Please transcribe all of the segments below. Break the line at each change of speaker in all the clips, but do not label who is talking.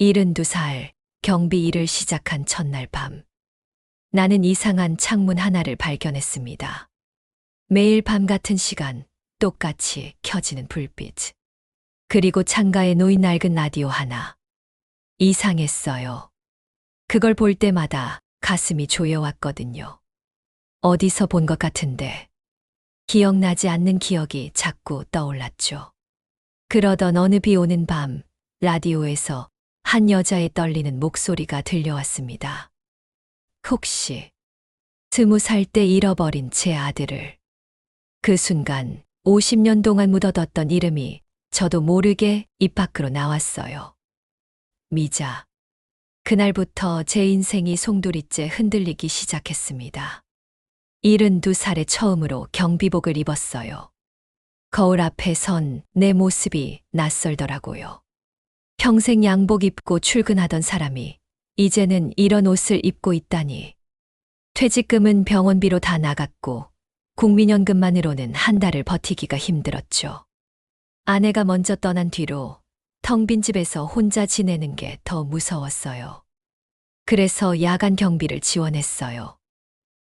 72살 경비 일을 시작한 첫날 밤. 나는 이상한 창문 하나를 발견했습니다. 매일 밤 같은 시간 똑같이 켜지는 불빛. 그리고 창가에 놓인 낡은 라디오 하나. 이상했어요. 그걸 볼 때마다 가슴이 조여왔거든요. 어디서 본 것 같은데 기억나지 않는 기억이 자꾸 떠올랐죠. 그러던 어느 비 오는 밤 라디오에서 한 여자의 떨리는 목소리가 들려왔습니다. 혹시 20살 때 잃어버린 제 아들을. 그 순간 50년 동안 묻어뒀던 이름이 저도 모르게 입 밖으로 나왔어요. 미자. 그날부터 제 인생이 송두리째 흔들리기 시작했습니다. 72살에 처음으로 경비복을 입었어요. 거울 앞에 선 내 모습이 낯설더라고요. 평생 양복 입고 출근하던 사람이 이제는 이런 옷을 입고 있다니. 퇴직금은 병원비로 다 나갔고 국민연금만으로는 한 달을 버티기가 힘들었죠. 아내가 먼저 떠난 뒤로 텅 빈 집에서 혼자 지내는 게 더 무서웠어요. 그래서 야간 경비를 지원했어요.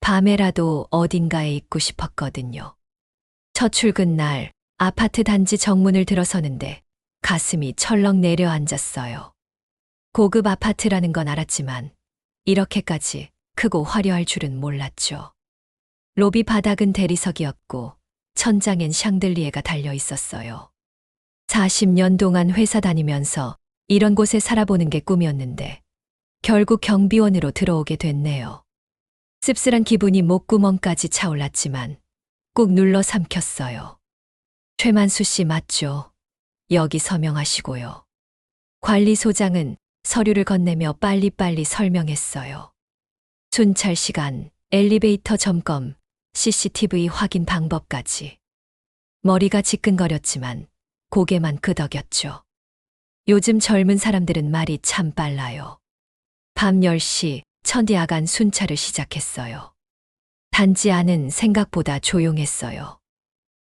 밤에라도 어딘가에 있고 싶었거든요. 첫 출근 날 아파트 단지 정문을 들어서는데 가슴이 철렁 내려앉았어요. 고급 아파트라는 건 알았지만 이렇게까지 크고 화려할 줄은 몰랐죠. 로비 바닥은 대리석이었고 천장엔 샹들리에가 달려 있었어요. 40년 동안 회사 다니면서 이런 곳에 살아보는 게 꿈이었는데 결국 경비원으로 들어오게 됐네요. 씁쓸한 기분이 목구멍까지 차올랐지만 꾹 눌러 삼켰어요. 최만수 씨 맞죠? 여기 서명하시고요. 관리소장은 서류를 건네며 빨리빨리 설명했어요. 순찰 시간, 엘리베이터 점검, CCTV 확인 방법까지. 머리가 지끈거렸지만 고개만 끄덕였죠. 요즘 젊은 사람들은 말이 참 빨라요. 밤 10시 천디아간 순찰을 시작했어요. 단지 안은 생각보다 조용했어요.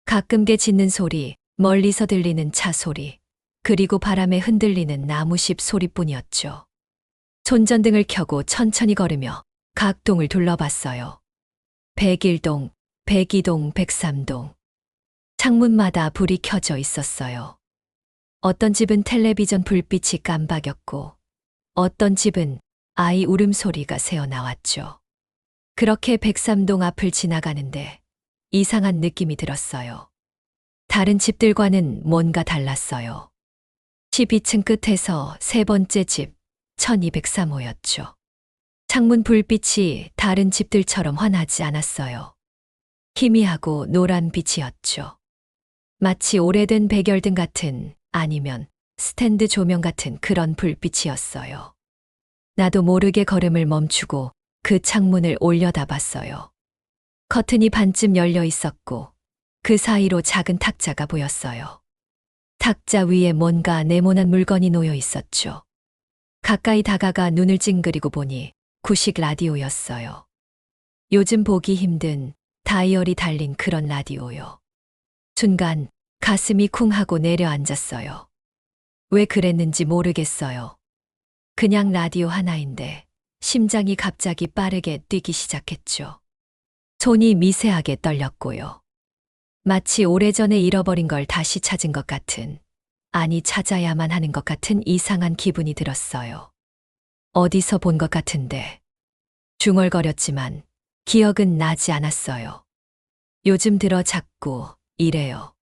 가끔 개 짖는 소리, 멀리서 들리는 차 소리, 그리고 바람에 흔들리는 나무십 소리뿐이었죠. 손전등을 켜고 천천히 걸으며 각 동을 둘러봤어요. 101동, 102동, 103동. 창문마다 불이 켜져 있었어요. 어떤 집은 텔레비전 불빛이 깜박였고 어떤 집은 아이 울음소리가 새어나왔죠. 그렇게 103동 앞을 지나가는데 이상한 느낌이 들었어요. 다른 집들과는 뭔가 달랐어요. 12층 끝에서 세 번째 집 1203호였죠. 창문 불빛이 다른 집들처럼 환하지 않았어요. 희미하고 노란 빛이었죠. 마치 오래된 백열등 같은 아니면 스탠드 조명 같은 그런 불빛이었어요. 나도 모르게 걸음을 멈추고 그 창문을 올려다봤어요. 커튼이 반쯤 열려 있었고 그 사이로 작은 탁자가 보였어요. 탁자 위에 뭔가 네모난 물건이 놓여 있었죠. 가까이 다가가 눈을 찡그리고 보니 구식 라디오였어요. 요즘 보기 힘든 다이얼이 달린 그런 라디오요. 순간 가슴이 쿵 하고 내려앉았어요. 왜 그랬는지 모르겠어요. 그냥 라디오 하나인데 심장이 갑자기 빠르게 뛰기 시작했죠. 손이 미세하게 떨렸고요. 마치 오래전에 잃어버린 걸 다시 찾은 것 같은, 아니 찾아야만 하는 것 같은 이상한 기분이 들었어요. 어디서 본 것 같은데. 중얼거렸지만 기억은 나지 않았어요. 요즘 들어 자꾸 이래요.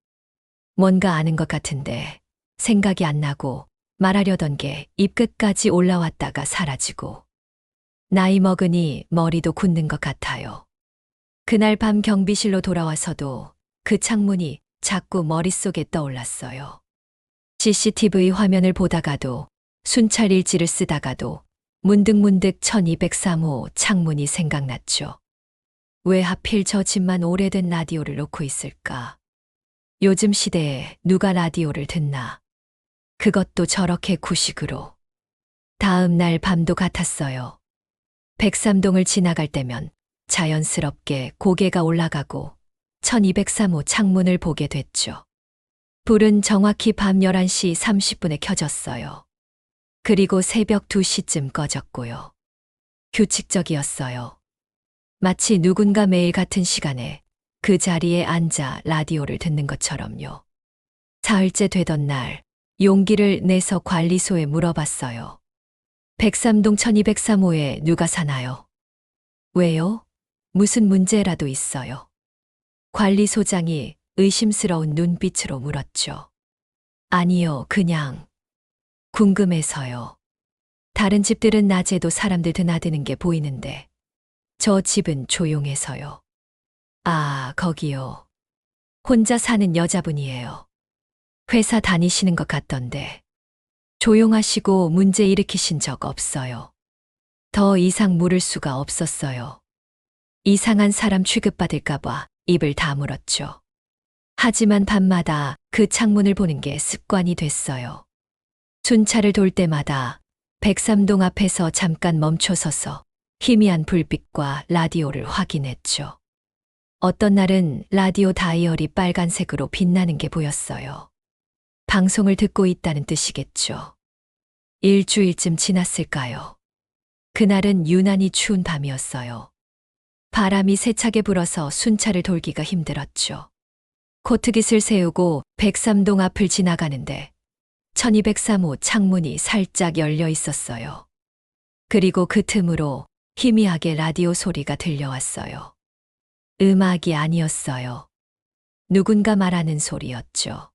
뭔가 아는 것 같은데 생각이 안 나고 말하려던 게 입 끝까지 올라왔다가 사라지고. 나이 먹으니 머리도 굳는 것 같아요. 그날 밤 경비실로 돌아와서도 그 창문이 자꾸 머릿속에 떠올랐어요. CCTV 화면을 보다가도 순찰 일지를 쓰다가도 문득문득 1203호 창문이 생각났죠. 왜 하필 저 집만 오래된 라디오를 놓고 있을까? 요즘 시대에 누가 라디오를 듣나? 그것도 저렇게 구식으로. 다음 날 밤도 같았어요. 103동을 지나갈 때면 자연스럽게 고개가 올라가고 1203호 창문을 보게 됐죠. 불은 정확히 밤 11시 30분에 켜졌어요. 그리고 새벽 2시쯤 꺼졌고요. 규칙적이었어요. 마치 누군가 매일 같은 시간에 그 자리에 앉아 라디오를 듣는 것처럼요. 사흘째 되던 날, 용기를 내서 관리소에 물어봤어요. 103동 1203호에 누가 사나요? 왜요? 무슨 문제라도 있어요. 관리소장이 의심스러운 눈빛으로 물었죠. 아니요, 그냥 궁금해서요. 다른 집들은 낮에도 사람들 드나드는 게 보이는데 저 집은 조용해서요. 아, 거기요. 혼자 사는 여자분이에요. 회사 다니시는 것 같던데. 조용하시고 문제 일으키신 적 없어요. 더 이상 물을 수가 없었어요. 이상한 사람 취급받을까봐 입을 다물었죠. 하지만 밤마다 그 창문을 보는 게 습관이 됐어요. 순찰을 돌 때마다 103동 앞에서 잠깐 멈춰서서 희미한 불빛과 라디오를 확인했죠. 어떤 날은 라디오 다이얼이 빨간색으로 빛나는 게 보였어요. 방송을 듣고 있다는 뜻이겠죠. 일주일쯤 지났을까요? 그날은 유난히 추운 밤이었어요. 바람이 세차게 불어서 순찰을 돌기가 힘들었죠. 코트깃을 세우고 103동 앞을 지나가는데 1203호 창문이 살짝 열려 있었어요. 그리고 그 틈으로 희미하게 라디오 소리가 들려왔어요. 음악이 아니었어요. 누군가 말하는 소리였죠.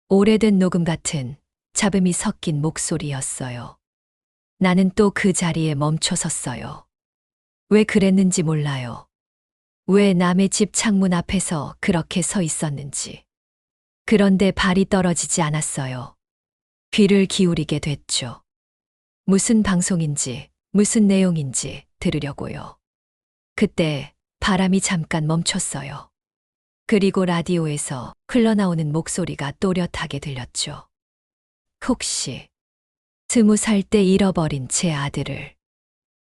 오래된 녹음 같은 잡음이 섞인 목소리였어요. 나는 또 그 자리에 멈춰 섰어요. 왜 그랬는지 몰라요. 왜 남의 집 창문 앞에서 그렇게 서 있었는지. 그런데 발이 떨어지지 않았어요. 귀를 기울이게 됐죠. 무슨 방송인지, 무슨 내용인지 들으려고요. 그때 바람이 잠깐 멈췄어요. 그리고 라디오에서 흘러나오는 목소리가 또렷하게 들렸죠. 혹시 20살 때 잃어버린 제 아들을.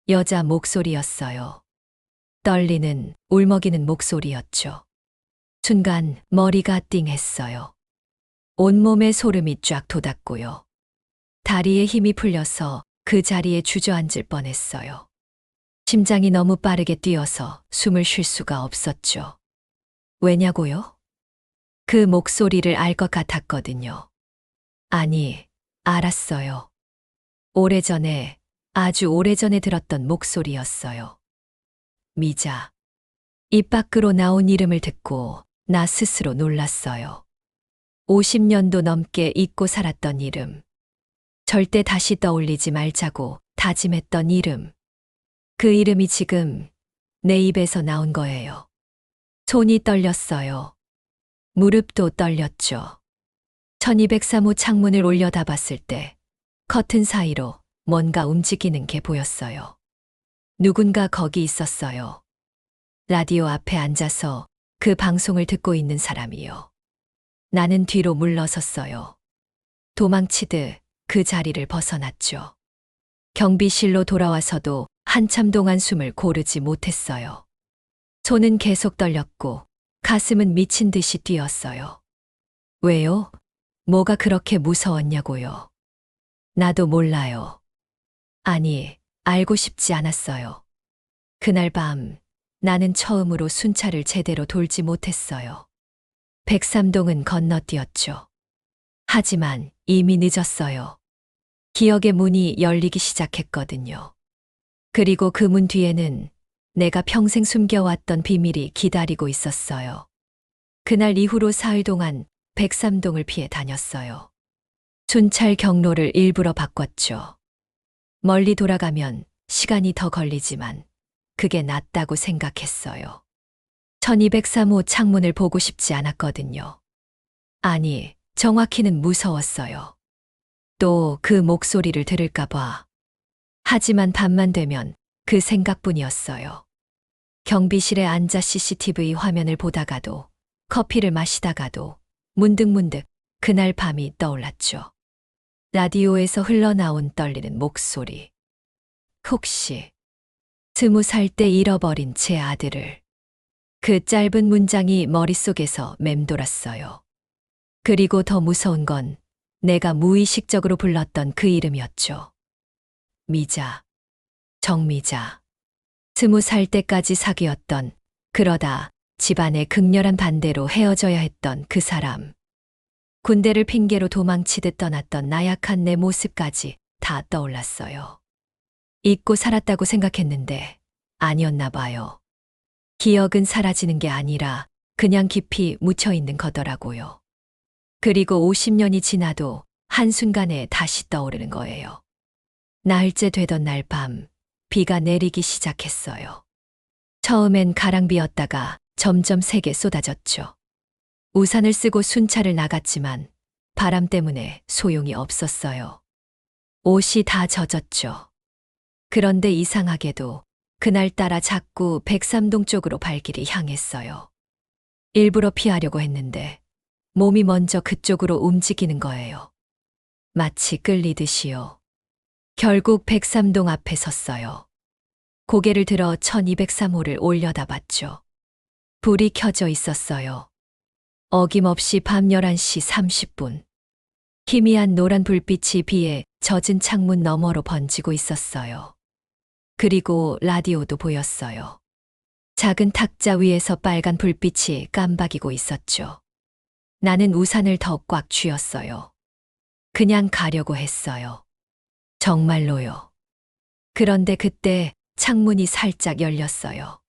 여자 목소리였어요. 떨리는, 울먹이는 목소리였죠. 순간 머리가 띵했어요. 온몸에 소름이 쫙 돋았고요. 다리에 힘이 풀려서 그 자리에 주저앉을 뻔했어요. 심장이 너무 빠르게 뛰어서 숨을 쉴 수가 없었죠. 왜냐고요? 그 목소리를 알 것 같았거든요. 아니, 알았어요. 오래전에, 아주 오래전에 들었던 목소리였어요. 미자. 입 밖으로 나온 이름을 듣고 나 스스로 놀랐어요. 50년도 넘게 잊고 살았던 이름. 절대 다시 떠올리지 말자고 다짐했던 이름. 그 이름이 지금 내 입에서 나온 거예요. 손이 떨렸어요. 무릎도 떨렸죠. 1203호 창문을 올려다 봤을 때 커튼 사이로 뭔가 움직이는 게 보였어요. 누군가 거기 있었어요. 라디오 앞에 앉아서 그 방송을 듣고 있는 사람이요. 나는 뒤로 물러섰어요. 도망치듯 그 자리를 벗어났죠. 경비실로 돌아와서도 한참 동안 숨을 고르지 못했어요. 손은 계속 떨렸고 가슴은 미친 듯이 뛰었어요. 왜요? 뭐가 그렇게 무서웠냐고요? 나도 몰라요. 아니, 알고 싶지 않았어요. 그날 밤 나는 처음으로 순찰을 제대로 돌지 못했어요. 103동은 건너뛰었죠. 하지만 이미 늦었어요. 기억의 문이 열리기 시작했거든요. 그리고 그 문 뒤에는 내가 평생 숨겨왔던 비밀이 기다리고 있었어요. 그날 이후로 사흘 동안 103동을 피해 다녔어요. 순찰 경로를 일부러 바꿨죠. 멀리 돌아가면 시간이 더 걸리지만 그게 낫다고 생각했어요. 1203호 창문을 보고 싶지 않았거든요. 아니, 정확히는 무서웠어요. 또 그 목소리를 들을까봐. 하지만 밤만 되면 그 생각뿐이었어요. 경비실에 앉아 CCTV 화면을 보다가도 커피를 마시다가도 문득문득 그날 밤이 떠올랐죠. 라디오에서 흘러나온 떨리는 목소리. 혹시 20살 때 잃어버린 제 아들을. 그 짧은 문장이 머릿속에서 맴돌았어요. 그리고 더 무서운 건 내가 무의식적으로 불렀던 그 이름이었죠. 미자, 정미자. 20살 때까지 사귀었던, 그러다 집안의 극렬한 반대로 헤어져야 했던 그 사람. 군대를 핑계로 도망치듯 떠났던 나약한 내 모습까지 다 떠올랐어요. 잊고 살았다고 생각했는데 아니었나 봐요. 기억은 사라지는 게 아니라 그냥 깊이 묻혀 있는 거더라고요. 그리고 50년이 지나도 한순간에 다시 떠오르는 거예요. 나흘째 되던 날 밤, 비가 내리기 시작했어요. 처음엔 가랑비였다가 점점 세게 쏟아졌죠. 우산을 쓰고 순찰을 나갔지만 바람 때문에 소용이 없었어요. 옷이 다 젖었죠. 그런데 이상하게도 그날따라 자꾸 백삼동 쪽으로 발길이 향했어요. 일부러 피하려고 했는데 몸이 먼저 그쪽으로 움직이는 거예요. 마치 끌리듯이요. 결국 백삼동 앞에 섰어요. 고개를 들어 1203호를 올려다봤죠. 불이 켜져 있었어요. 어김없이 밤 11시 30분. 희미한 노란 불빛이 비에 젖은 창문 너머로 번지고 있었어요. 그리고 라디오도 보였어요. 작은 탁자 위에서 빨간 불빛이 깜박이고 있었죠. 나는 우산을 더 꽉 쥐었어요. 그냥 가려고 했어요. 정말로요. 그런데 그때 창문이 살짝 열렸어요.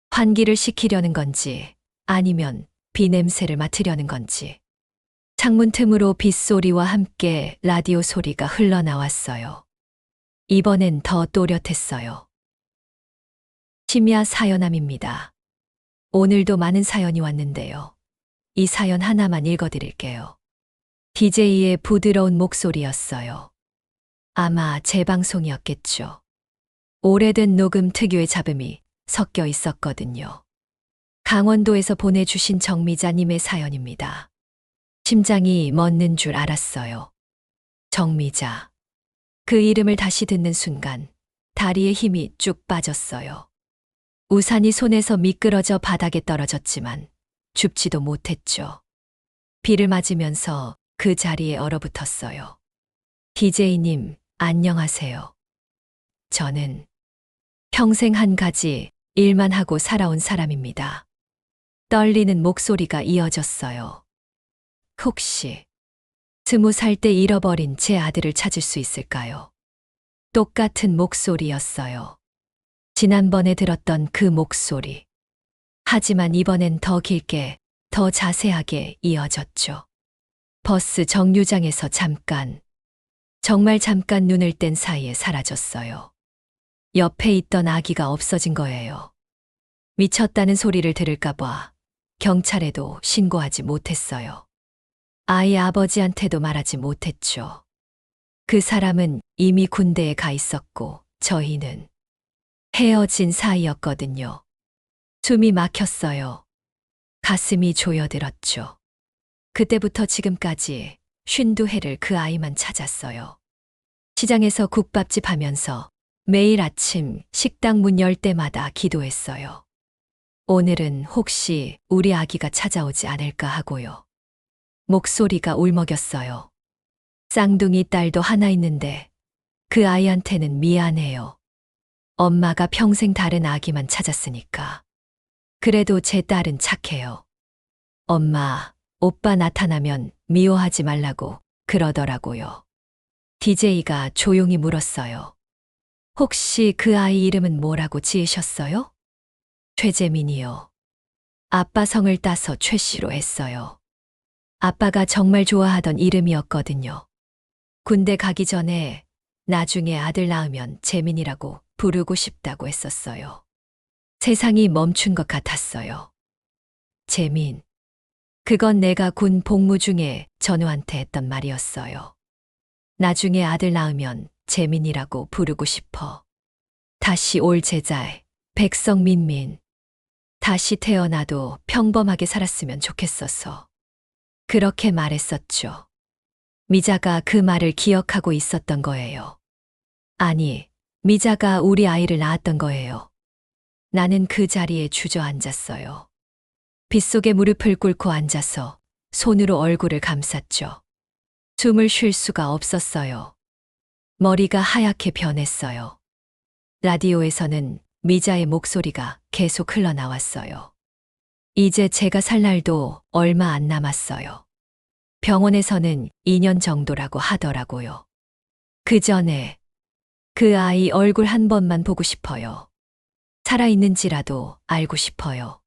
환기를 시키려는 건지 아니면 비 냄새를 맡으려는 건지. 창문 틈으로 빗소리와 함께 라디오 소리가 흘러나왔어요. 이번엔 더 또렷했어요. 심야 사연함입니다. 오늘도 많은 사연이 왔는데요. 이 사연 하나만 읽어드릴게요. DJ의 부드러운 목소리였어요. 아마 재방송이었겠죠. 오래된 녹음 특유의 잡음이 섞여 있었거든요. 강원도에서 보내주신 정미자님의 사연입니다. 심장이 멎는 줄 알았어요. 정미자. 그 이름을 다시 듣는 순간 다리에 힘이 쭉 빠졌어요. 우산이 손에서 미끄러져 바닥에 떨어졌지만 줍지도 못했죠. 비를 맞으면서 그 자리에 얼어붙었어요. DJ님, 안녕하세요. 저는 평생 한 가지 일만 하고 살아온 사람입니다. 떨리는 목소리가 이어졌어요. 혹시 20살 때 잃어버린 제 아들을 찾을 수 있을까요? 똑같은 목소리였어요. 지난번에 들었던 그 목소리. 하지만 이번엔 더 길게, 더 자세하게 이어졌죠. 버스 정류장에서 잠깐, 정말 잠깐 눈을 뗀 사이에 사라졌어요. 옆에 있던 아기가 없어진 거예요. 미쳤다는 소리를 들을까봐 경찰에도 신고하지 못했어요. 아이 아버지한테도 말하지 못했죠. 그 사람은 이미 군대에 가 있었고 저희는 헤어진 사이였거든요. 숨이 막혔어요. 가슴이 조여들었죠. 그때부터 지금까지 52회를 그 아이만 찾았어요. 시장에서 국밥집 하면서 매일 아침 식당 문 열 때마다 기도했어요. 오늘은 혹시 우리 아기가 찾아오지 않을까 하고요. 목소리가 울먹였어요. 쌍둥이 딸도 하나 있는데 그 아이한테는 미안해요. 엄마가 평생 다른 아기만 찾았으니까. 그래도 제 딸은 착해요. 엄마, 오빠 나타나면 미워하지 말라고 그러더라고요. DJ가 조용히 물었어요. 혹시 그 아이 이름은 뭐라고 지으셨어요? 최재민이요. 아빠 성을 따서 최씨로 했어요. 아빠가 정말 좋아하던 이름이었거든요. 군대 가기 전에 나중에 아들 낳으면 재민이라고 부르고 싶다고 했었어요. 세상이 멈춘 것 같았어요. 재민. 그건 내가 군 복무 중에 전우한테 했던 말이었어요. 나중에 아들 낳으면 재민이라고 부르고 싶어. 다시 올 제자에 백성민민. 다시 태어나도 평범하게 살았으면 좋겠어서. 그렇게 말했었죠. 미자가 그 말을 기억하고 있었던 거예요. 아니, 미자가 우리 아이를 낳았던 거예요. 나는 그 자리에 주저앉았어요. 빗속에 무릎을 꿇고 앉아서 손으로 얼굴을 감쌌죠. 숨을 쉴 수가 없었어요. 머리가 하얗게 변했어요. 라디오에서는 미자의 목소리가 계속 흘러나왔어요. 이제 제가 살 날도 얼마 안 남았어요. 병원에서는 2년 정도라고 하더라고요. 그 전에 그 아이 얼굴 한 번만 보고 싶어요. 살아있는지라도 알고 싶어요.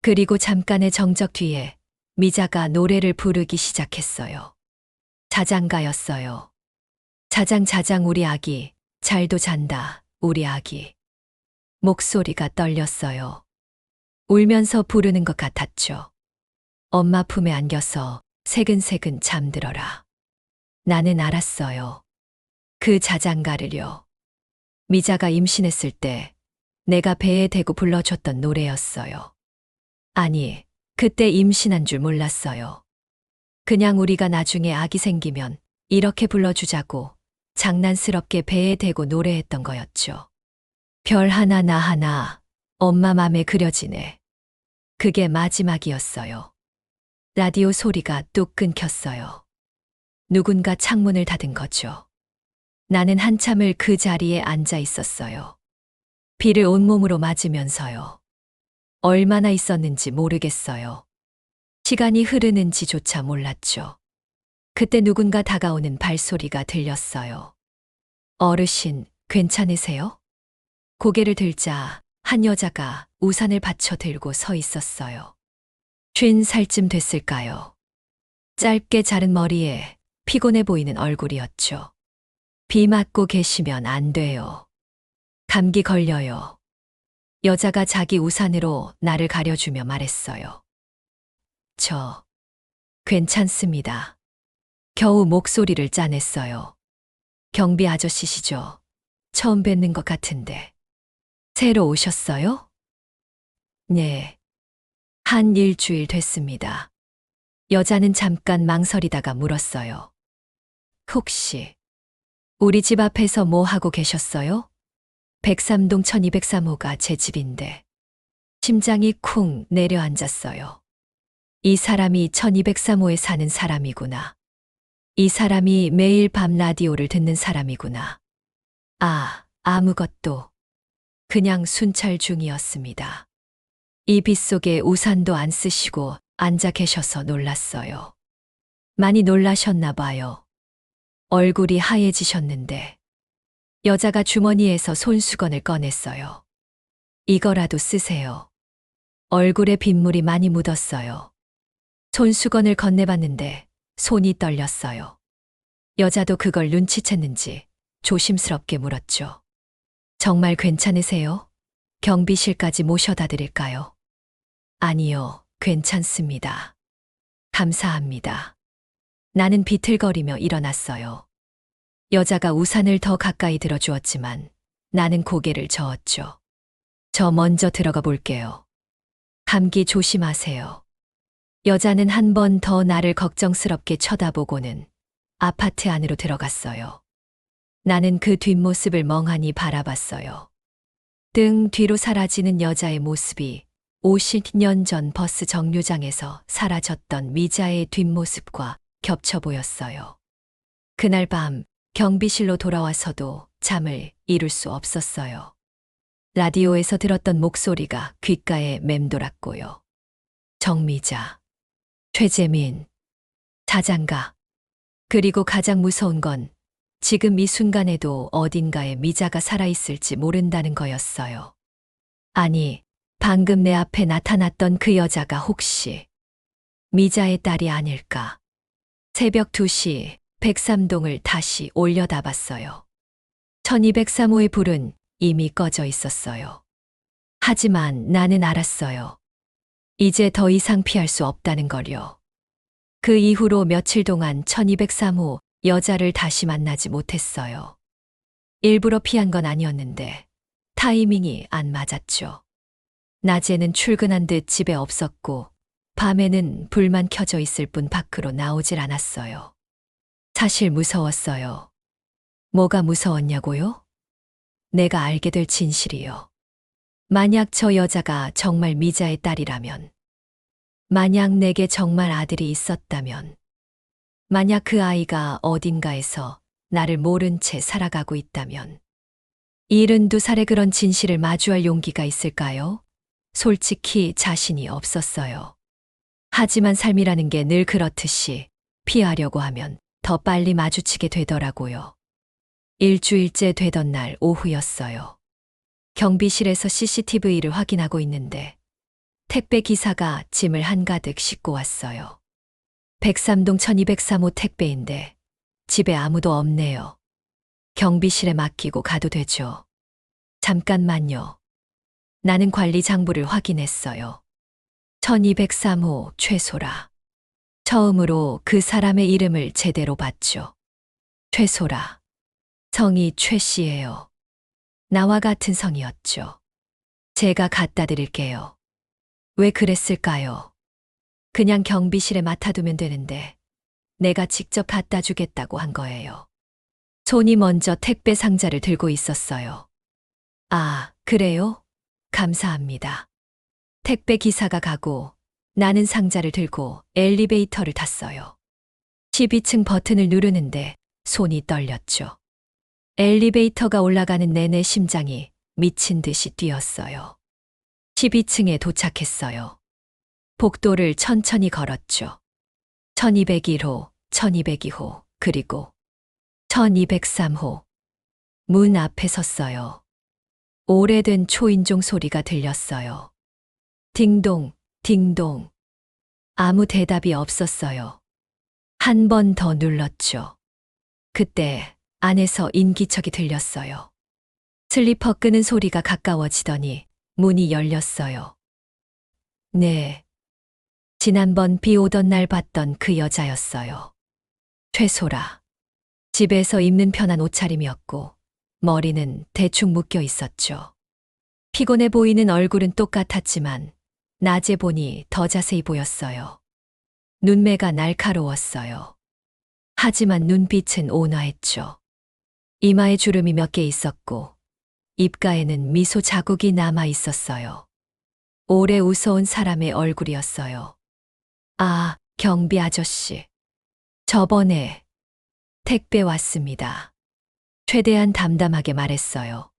그리고 잠깐의 정적 뒤에 미자가 노래를 부르기 시작했어요. 자장가였어요. 자장자장 우리 아기, 잘도 잔다, 우리 아기. 목소리가 떨렸어요. 울면서 부르는 것 같았죠. 엄마 품에 안겨서 새근새근 잠들어라. 나는 알았어요. 그 자장가를요. 미자가 임신했을 때 내가 배에 대고 불러줬던 노래였어요. 아니, 그때 임신한 줄 몰랐어요. 그냥 우리가 나중에 아기 생기면 이렇게 불러주자고 장난스럽게 배에 대고 노래했던 거였죠. 별 하나 나 하나 엄마 맘에 그려지네. 그게 마지막이었어요. 라디오 소리가 뚝 끊겼어요. 누군가 창문을 닫은 거죠. 나는 한참을 그 자리에 앉아 있었어요. 비를 온몸으로 맞으면서요. 얼마나 있었는지 모르겠어요. 시간이 흐르는지조차 몰랐죠. 그때 누군가 다가오는 발소리가 들렸어요. 어르신, 괜찮으세요? 고개를 들자 한 여자가 우산을 받쳐 들고 서 있었어요. 50살쯤 됐을까요? 짧게 자른 머리에 피곤해 보이는 얼굴이었죠. 비 맞고 계시면 안 돼요. 감기 걸려요. 여자가 자기 우산으로 나를 가려주며 말했어요. 저, 괜찮습니다. 겨우 목소리를 짜냈어요. 경비 아저씨시죠? 처음 뵙는 것 같은데. 새로 오셨어요? 네. 한 일주일 됐습니다. 여자는 잠깐 망설이다가 물었어요. 혹시 우리 집 앞에서 뭐 하고 계셨어요? 103동 1203호가 제 집인데. 심장이 쿵 내려앉았어요. 이 사람이 1203호에 사는 사람이구나. 이 사람이 매일 밤 라디오를 듣는 사람이구나. 아무것도. 그냥 순찰 중이었습니다. 이 빗속에 우산도 안 쓰시고 앉아 계셔서 놀랐어요. 많이 놀라셨나 봐요. 얼굴이 하얘지셨는데. 여자가 주머니에서 손수건을 꺼냈어요. 이거라도 쓰세요. 얼굴에 빗물이 많이 묻었어요. 손수건을 건네봤는데 손이 떨렸어요. 여자도 그걸 눈치챘는지 조심스럽게 물었죠. 정말 괜찮으세요? 경비실까지 모셔다 드릴까요? 아니요, 괜찮습니다. 감사합니다. 나는 비틀거리며 일어났어요. 여자가 우산을 더 가까이 들어주었지만 나는 고개를 저었죠. 저 먼저 들어가 볼게요. 감기 조심하세요. 여자는 한 번 더 나를 걱정스럽게 쳐다보고는 아파트 안으로 들어갔어요. 나는 그 뒷모습을 멍하니 바라봤어요. 등 뒤로 사라지는 여자의 모습이 50년 전 버스 정류장에서 사라졌던 미자의 뒷모습과 겹쳐 보였어요. 그날 밤 경비실로 돌아와서도 잠을 이룰 수 없었어요. 라디오에서 들었던 목소리가 귓가에 맴돌았고요. 정미자, 최재민, 자장가. 그리고 가장 무서운 건 지금 이 순간에도 어딘가에 미자가 살아있을지 모른다는 거였어요. 아니, 방금 내 앞에 나타났던 그 여자가 혹시 미자의 딸이 아닐까? 새벽 2시 103동을 다시 올려다봤어요. 1203호의 불은 이미 꺼져 있었어요. 하지만 나는 알았어요. 이제 더 이상 피할 수 없다는 걸요. 그 이후로 며칠 동안 1203호 여자를 다시 만나지 못했어요. 일부러 피한 건 아니었는데 타이밍이 안 맞았죠. 낮에는 출근한 듯 집에 없었고 밤에는 불만 켜져 있을 뿐 밖으로 나오질 않았어요. 사실 무서웠어요. 뭐가 무서웠냐고요? 내가 알게 될 진실이요. 만약 저 여자가 정말 미자의 딸이라면, 만약 내게 정말 아들이 있었다면, 만약 그 아이가 어딘가에서 나를 모른 채 살아가고 있다면 72살의 그런 진실을 마주할 용기가 있을까요? 솔직히 자신이 없었어요. 하지만 삶이라는 게 늘 그렇듯이 피하려고 하면 더 빨리 마주치게 되더라고요. 일주일째 되던 날 오후였어요. 경비실에서 CCTV를 확인하고 있는데 택배 기사가 짐을 한가득 싣고 왔어요. 103동 1203호 택배인데 집에 아무도 없네요. 경비실에 맡기고 가도 되죠. 잠깐만요. 나는 관리 장부를 확인했어요. 1203호 최소라. 처음으로 그 사람의 이름을 제대로 봤죠. 최소라. 성이 최 씨예요. 나와 같은 성이었죠. 제가 갖다 드릴게요. 왜 그랬을까요? 그냥 경비실에 맡아두면 되는데 내가 직접 갖다 주겠다고 한 거예요. 손이 먼저 택배 상자를 들고 있었어요. 아, 그래요? 감사합니다. 택배 기사가 가고 나는 상자를 들고 엘리베이터를 탔어요. 12층 버튼을 누르는데 손이 떨렸죠. 엘리베이터가 올라가는 내내 심장이 미친 듯이 뛰었어요. 12층에 도착했어요. 복도를 천천히 걸었죠. 1201호, 1202호, 그리고 1203호. 문 앞에 섰어요. 오래된 초인종 소리가 들렸어요. 딩동, 딩동. 아무 대답이 없었어요. 한 번 더 눌렀죠. 그때 안에서 인기척이 들렸어요. 슬리퍼 끄는 소리가 가까워지더니 문이 열렸어요. 네. 지난번 비 오던 날 봤던 그 여자였어요. 최소라. 집에서 입는 편한 옷차림이었고 머리는 대충 묶여 있었죠. 피곤해 보이는 얼굴은 똑같았지만 낮에 보니 더 자세히 보였어요. 눈매가 날카로웠어요. 하지만 눈빛은 온화했죠. 이마에 주름이 몇 개 있었고 입가에는 미소 자국이 남아 있었어요. 오래 웃어온 사람의 얼굴이었어요. 아, 경비 아저씨. 저번에 택배 왔습니다. 최대한 담담하게 말했어요.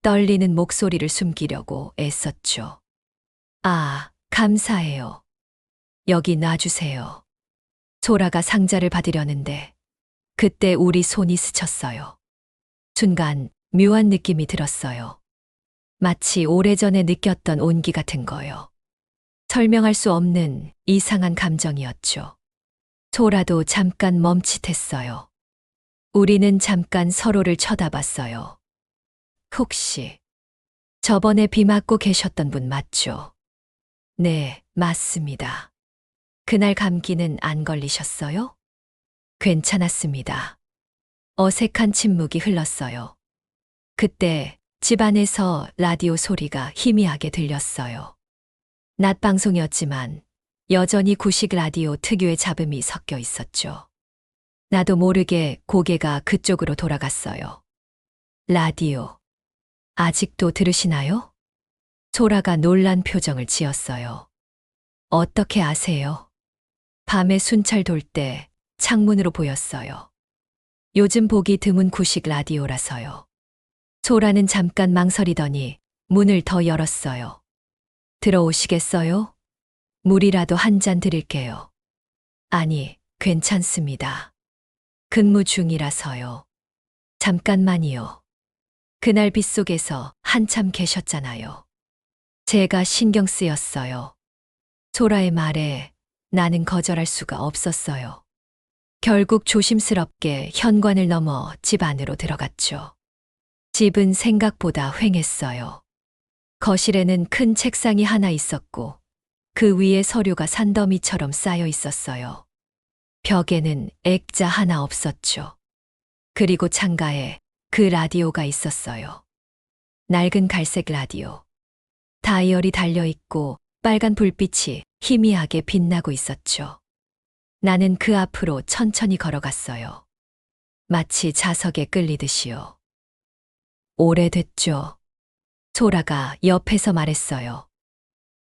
떨리는 목소리를 숨기려고 애썼죠. 아, 감사해요. 여기 놔주세요. 소라가 상자를 받으려는데 그때 우리 손이 스쳤어요. 순간 묘한 느낌이 들었어요. 마치 오래전에 느꼈던 온기 같은 거요. 설명할 수 없는 이상한 감정이었죠. 소라도 잠깐 멈칫했어요. 우리는 잠깐 서로를 쳐다봤어요. 혹시 저번에 비 맞고 계셨던 분 맞죠? 네, 맞습니다. 그날 감기는 안 걸리셨어요? 괜찮았습니다. 어색한 침묵이 흘렀어요. 그때 집 안에서 라디오 소리가 희미하게 들렸어요. 낮 방송이었지만 여전히 구식 라디오 특유의 잡음이 섞여 있었죠. 나도 모르게 고개가 그쪽으로 돌아갔어요. 라디오. 아직도 들으시나요? 소라가 놀란 표정을 지었어요. 어떻게 아세요? 밤에 순찰 돌 때 창문으로 보였어요. 요즘 보기 드문 구식 라디오라서요. 소라는 잠깐 망설이더니 문을 더 열었어요. 들어오시겠어요? 물이라도 한 잔 드릴게요. 아니, 괜찮습니다. 근무 중이라서요. 잠깐만요. 그날 빗속에서 한참 계셨잖아요. 제가 신경 쓰였어요. 소라의 말에 나는 거절할 수가 없었어요. 결국 조심스럽게 현관을 넘어 집 안으로 들어갔죠. 집은 생각보다 휑했어요. 거실에는 큰 책상이 하나 있었고 그 위에 서류가 산더미처럼 쌓여 있었어요. 벽에는 액자 하나 없었죠. 그리고 창가에 그 라디오가 있었어요. 낡은 갈색 라디오. 다이얼이 달려있고 빨간 불빛이 희미하게 빛나고 있었죠. 나는 그 앞으로 천천히 걸어갔어요. 마치 자석에 끌리듯이요. 오래됐죠. 소라가 옆에서 말했어요.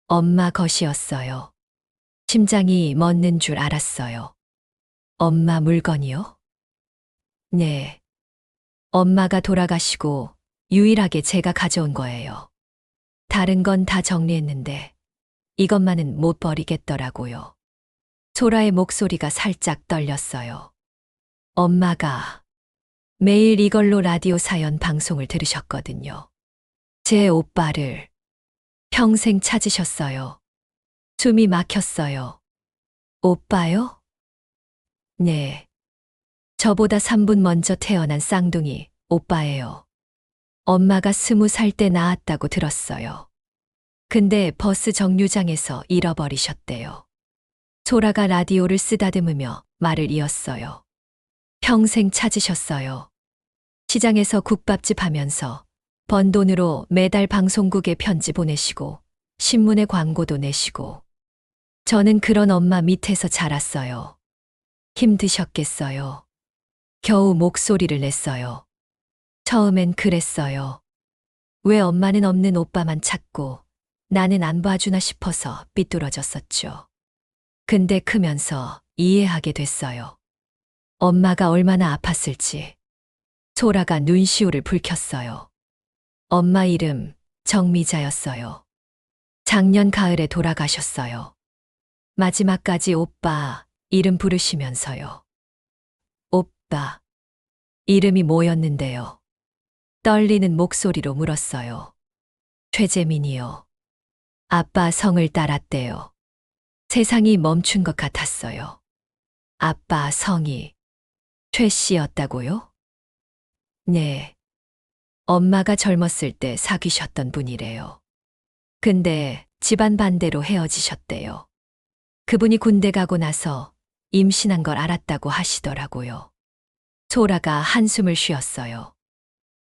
엄마 것이었어요. 심장이 멎는 줄 알았어요. 엄마 물건이요? 네. 엄마가 돌아가시고 유일하게 제가 가져온 거예요. 다른 건 다 정리했는데 이것만은 못 버리겠더라고요. 소라의 목소리가 살짝 떨렸어요. 엄마가 매일 이걸로 라디오 사연 방송을 들으셨거든요. 제 오빠를 평생 찾으셨어요. 숨이 막혔어요. 오빠요? 네. 저보다 3분 먼저 태어난 쌍둥이 오빠예요. 엄마가 20살 때 낳았다고 들었어요. 근데 버스 정류장에서 잃어버리셨대요. 소라가 라디오를 쓰다듬으며 말을 이었어요. 평생 찾으셨어요. 시장에서 국밥집 하면서 번 돈으로 매달 방송국에 편지 보내시고 신문에 광고도 내시고 저는 그런 엄마 밑에서 자랐어요. 힘드셨겠어요. 겨우 목소리를 냈어요. 처음엔 그랬어요. 왜 엄마는 없는 오빠만 찾고 나는 안 봐주나 싶어서 삐뚤어졌었죠. 근데 크면서 이해하게 됐어요. 엄마가 얼마나 아팠을지. 소라가 눈시울을 붉혔어요. 엄마 이름 정미자였어요. 작년 가을에 돌아가셨어요. 마지막까지 오빠 이름 부르시면서요. 오빠 이름이 뭐였는데요? 떨리는 목소리로 물었어요. 최재민이요. 아빠 성을 따랐대요. 세상이 멈춘 것 같았어요. 아빠 성이 최 씨였다고요? 네. 엄마가 젊었을 때 사귀셨던 분이래요. 근데 집안 반대로 헤어지셨대요. 그분이 군대 가고 나서 임신한 걸 알았다고 하시더라고요. 소라가 한숨을 쉬었어요.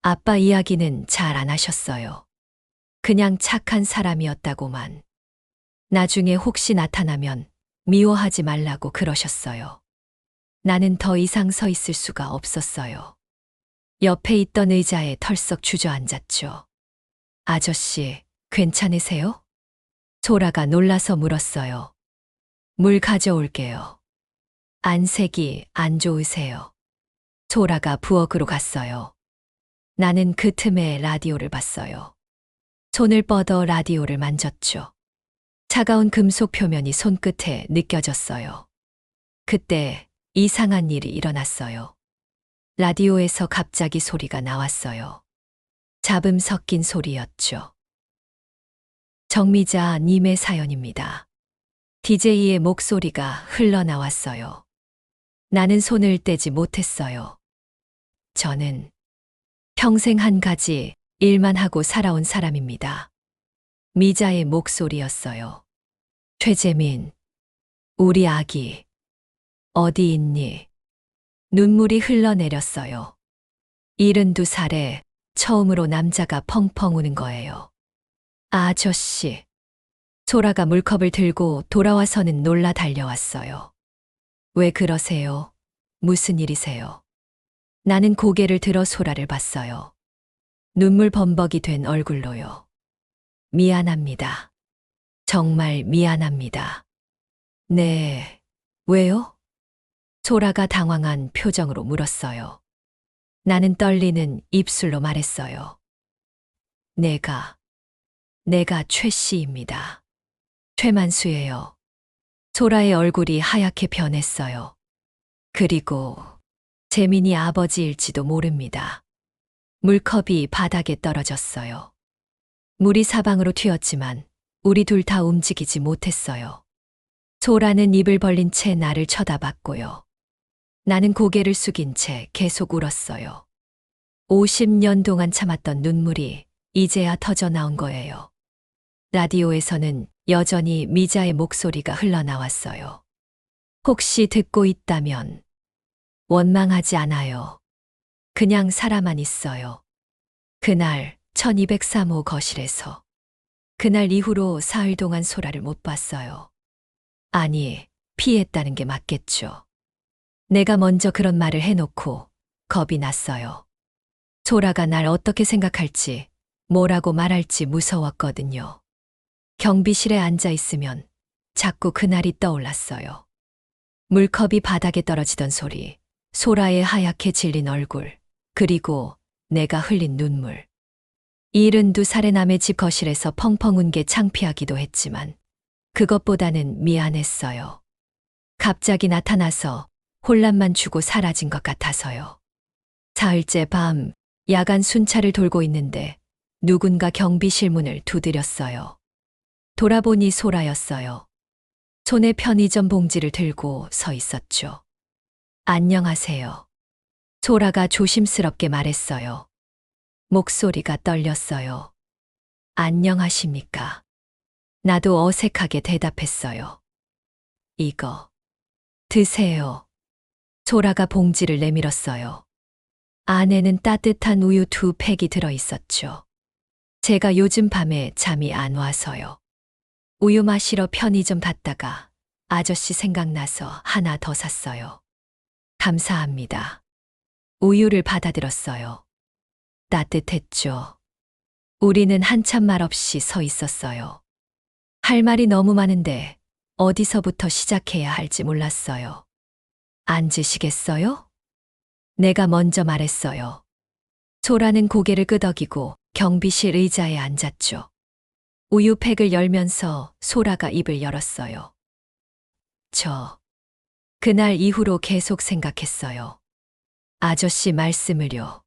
아빠 이야기는 잘 안 하셨어요. 그냥 착한 사람이었다고만. 나중에 혹시 나타나면 미워하지 말라고 그러셨어요. 나는 더 이상 서 있을 수가 없었어요. 옆에 있던 의자에 털썩 주저앉았죠. 아저씨, 괜찮으세요? 소라가 놀라서 물었어요. 물 가져올게요. 안색이 안 좋으세요. 소라가 부엌으로 갔어요. 나는 그 틈에 라디오를 봤어요. 손을 뻗어 라디오를 만졌죠. 차가운 금속 표면이 손끝에 느껴졌어요. 그때 이상한 일이 일어났어요. 라디오에서 갑자기 소리가 나왔어요. 잡음 섞인 소리였죠. 정미자 님의 사연입니다. DJ의 목소리가 흘러나왔어요. 나는 손을 떼지 못했어요. 저는 평생 한 가지 일만 하고 살아온 사람입니다. 미자의 목소리였어요. 최재민, 우리 아기, 어디 있니? 눈물이 흘러내렸어요. 72살에 처음으로 남자가 펑펑 우는 거예요. 아저씨. 소라가 물컵을 들고 돌아와서는 놀라 달려왔어요. 왜 그러세요? 무슨 일이세요? 나는 고개를 들어 소라를 봤어요. 눈물 범벅이 된 얼굴로요. 미안합니다. 정말 미안합니다. 네, 왜요? 소라가 당황한 표정으로 물었어요. 나는 떨리는 입술로 말했어요. 내가 최 씨입니다. 최만수예요. 소라의 얼굴이 하얗게 변했어요. 그리고 재민이 아버지일지도 모릅니다. 물컵이 바닥에 떨어졌어요. 물이 사방으로 튀었지만 우리 둘 다 움직이지 못했어요. 소라는 입을 벌린 채 나를 쳐다봤고요. 나는 고개를 숙인 채 계속 울었어요. 50년 동안 참았던 눈물이 이제야 터져 나온 거예요. 라디오에서는 여전히 미자의 목소리가 흘러나왔어요. 혹시 듣고 있다면 원망하지 않아요. 그냥 살아만 있어요. 그날 1203호 거실에서 그날 이후로 사흘 동안 소라를 못 봤어요. 아니, 피했다는 게 맞겠죠. 내가 먼저 그런 말을 해놓고 겁이 났어요. 소라가 날 어떻게 생각할지, 뭐라고 말할지 무서웠거든요. 경비실에 앉아 있으면 자꾸 그날이 떠올랐어요. 물컵이 바닥에 떨어지던 소리, 소라의 하얗게 질린 얼굴, 그리고 내가 흘린 눈물. 72살의 남의 집 거실에서 펑펑 운 게 창피하기도 했지만 그것보다는 미안했어요. 갑자기 나타나서 혼란만 주고 사라진 것 같아서요. 사흘째 밤 야간 순찰을 돌고 있는데 누군가 경비실 문을 두드렸어요. 돌아보니 소라였어요. 손에 편의점 봉지를 들고 서 있었죠. 안녕하세요. 소라가 조심스럽게 말했어요. 목소리가 떨렸어요. 안녕하십니까? 나도 어색하게 대답했어요. 이거 드세요. 소라가 봉지를 내밀었어요. 안에는 따뜻한 우유 2팩이 들어 있었죠. 제가 요즘 밤에 잠이 안 와서요. 우유 마시러 편의점 갔다가 아저씨 생각나서 하나 더 샀어요. 감사합니다. 우유를 받아들었어요. 따뜻했죠. 우리는 한참 말없이 서 있었어요. 할 말이 너무 많은데 어디서부터 시작해야 할지 몰랐어요. 앉으시겠어요? 내가 먼저 말했어요. 소라는 고개를 끄덕이고 경비실 의자에 앉았죠. 우유팩을 열면서 소라가 입을 열었어요. 그날 이후로 계속 생각했어요. 아저씨 말씀을요.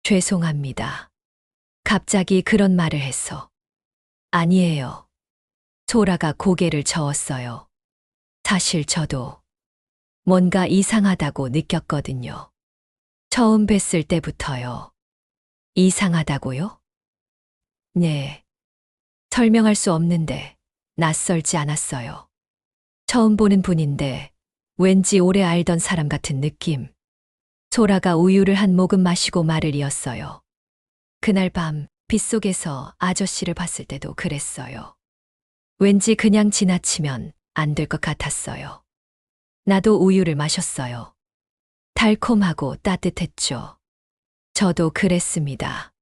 죄송합니다. 갑자기 그런 말을 해서. 아니에요. 소라가 고개를 저었어요. 사실 저도 뭔가 이상하다고 느꼈거든요. 처음 뵀을 때부터요. 이상하다고요? 네. 설명할 수 없는데 낯설지 않았어요. 처음 보는 분인데 왠지 오래 알던 사람 같은 느낌. 소라가 우유를 한 모금 마시고 말을 이었어요. 그날 밤 빗속에서 아저씨를 봤을 때도 그랬어요. 왠지 그냥 지나치면 안 될 것 같았어요. 나도 우유를 마셨어요. 달콤하고 따뜻했죠. 저도 그랬습니다.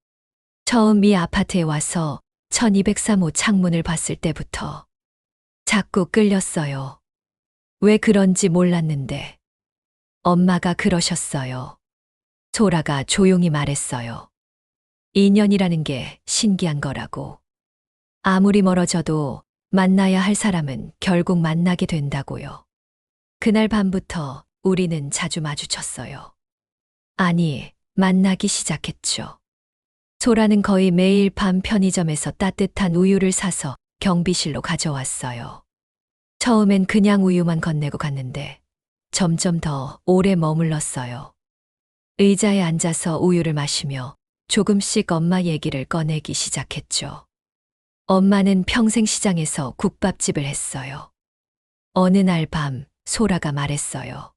처음 이 아파트에 와서 1203호 창문을 봤을 때부터 자꾸 끌렸어요. 왜 그런지 몰랐는데 엄마가 그러셨어요. 소라가 조용히 말했어요. 인연이라는 게 신기한 거라고. 아무리 멀어져도 만나야 할 사람은 결국 만나게 된다고요. 그날 밤부터 우리는 자주 마주쳤어요. 아니, 만나기 시작했죠. 소라는 거의 매일 밤 편의점에서 따뜻한 우유를 사서 경비실로 가져왔어요. 처음엔 그냥 우유만 건네고 갔는데 점점 더 오래 머물렀어요. 의자에 앉아서 우유를 마시며 조금씩 엄마 얘기를 꺼내기 시작했죠. 엄마는 평생 시장에서 국밥집을 했어요. 어느 날 밤 소라가 말했어요.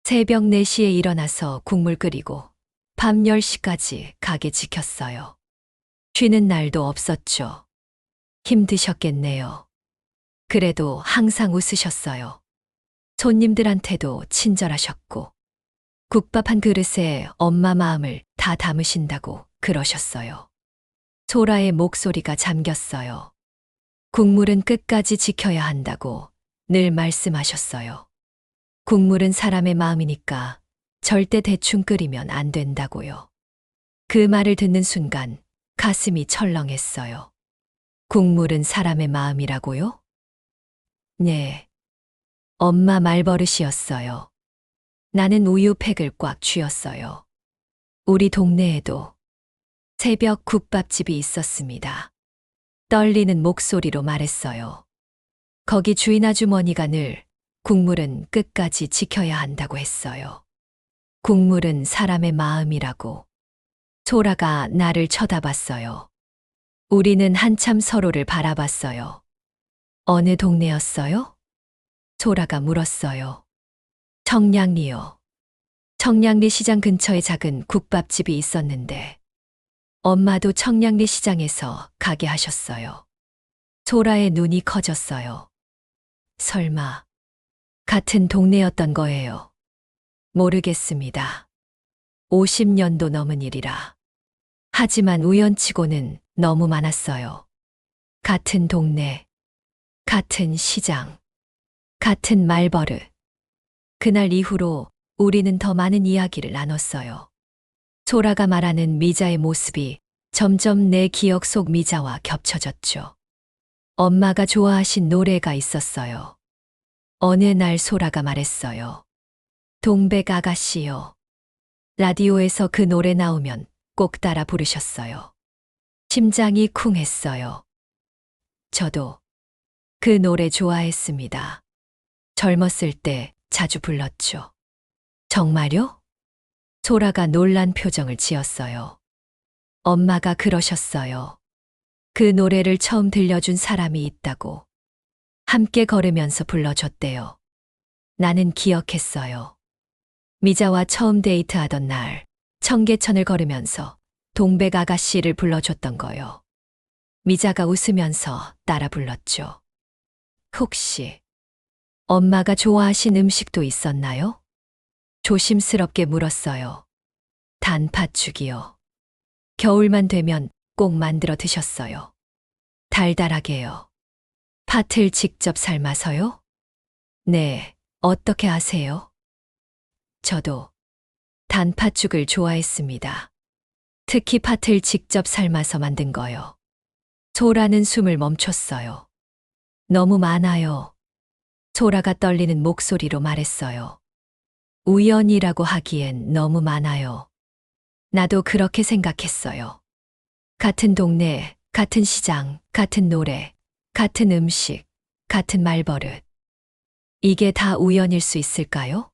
새벽 4시에 일어나서 국물 끓이고 밤 10시까지 가게 지켰어요. 쉬는 날도 없었죠. 힘드셨겠네요. 그래도 항상 웃으셨어요. 손님들한테도 친절하셨고 국밥 한 그릇에 엄마 마음을 다 담으신다고 그러셨어요. 소라의 목소리가 잠겼어요. 국물은 끝까지 지켜야 한다고 늘 말씀하셨어요. 국물은 사람의 마음이니까 절대 대충 끓이면 안 된다고요. 그 말을 듣는 순간 가슴이 철렁했어요. 국물은 사람의 마음이라고요? 네. 엄마 말버릇이었어요. 나는 우유팩을 꽉 쥐었어요. 우리 동네에도 새벽 국밥집이 있었습니다. 떨리는 목소리로 말했어요. 거기 주인 아주머니가 늘 국물은 끝까지 지켜야 한다고 했어요. 국물은 사람의 마음이라고. 소라가 나를 쳐다봤어요. 우리는 한참 서로를 바라봤어요. 어느 동네였어요? 소라가 물었어요. 청량리요. 청량리 시장 근처에 작은 국밥집이 있었는데 엄마도 청량리 시장에서 가게 하셨어요. 소라의 눈이 커졌어요. 설마 같은 동네였던 거예요? 모르겠습니다. 50년도 넘은 일이라. 하지만 우연치고는 너무 많았어요. 같은 동네, 같은 시장, 같은 말버릇. 그날 이후로 우리는 더 많은 이야기를 나눴어요. 소라가 말하는 미자의 모습이 점점 내 기억 속 미자와 겹쳐졌죠. 엄마가 좋아하신 노래가 있었어요. 어느 날 소라가 말했어요. 동백 아가씨요. 라디오에서 그 노래 나오면 꼭 따라 부르셨어요. 심장이 쿵했어요. 저도 그 노래 좋아했습니다. 젊었을 때 자주 불렀죠. 정말요? 소라가 놀란 표정을 지었어요. 엄마가 그러셨어요. 그 노래를 처음 들려준 사람이 있다고. 함께 걸으면서 불러줬대요. 나는 기억했어요. 미자와 처음 데이트하던 날, 청계천을 걸으면서 동백 아가씨를 불러줬던 거요. 미자가 웃으면서 따라 불렀죠. 혹시 엄마가 좋아하신 음식도 있었나요? 조심스럽게 물었어요. 단팥죽이요. 겨울만 되면 꼭 만들어 드셨어요. 달달하게요. 팥을 직접 삶아서요? 네, 어떻게 아세요? 저도 단팥죽을 좋아했습니다. 특히 팥을 직접 삶아서 만든 거요. 소라는 숨을 멈췄어요. 너무 많아요. 소라가 떨리는 목소리로 말했어요. 우연이라고 하기엔 너무 많아요. 나도 그렇게 생각했어요. 같은 동네, 같은 시장, 같은 노래, 같은 음식, 같은 말버릇. 이게 다 우연일 수 있을까요?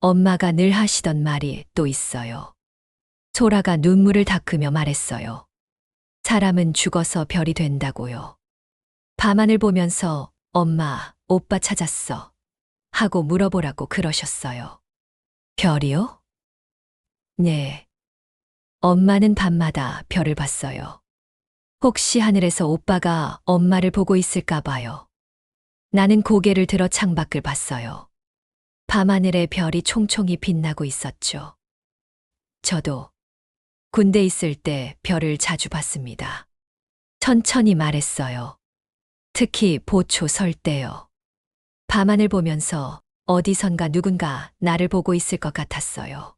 엄마가 늘 하시던 말이 또 있어요. 소라가 눈물을 닦으며 말했어요. 사람은 죽어서 별이 된다고요. 밤하늘 보면서 엄마, 오빠 찾았어. 하고 물어보라고 그러셨어요. 별이요? 네. 엄마는 밤마다 별을 봤어요. 혹시 하늘에서 오빠가 엄마를 보고 있을까 봐요. 나는 고개를 들어 창밖을 봤어요. 밤하늘에 별이 총총히 빛나고 있었죠. 저도 군대 있을 때 별을 자주 봤습니다. 천천히 말했어요. 특히 보초 설 때요. 밤하늘 보면서 어디선가 누군가 나를 보고 있을 것 같았어요.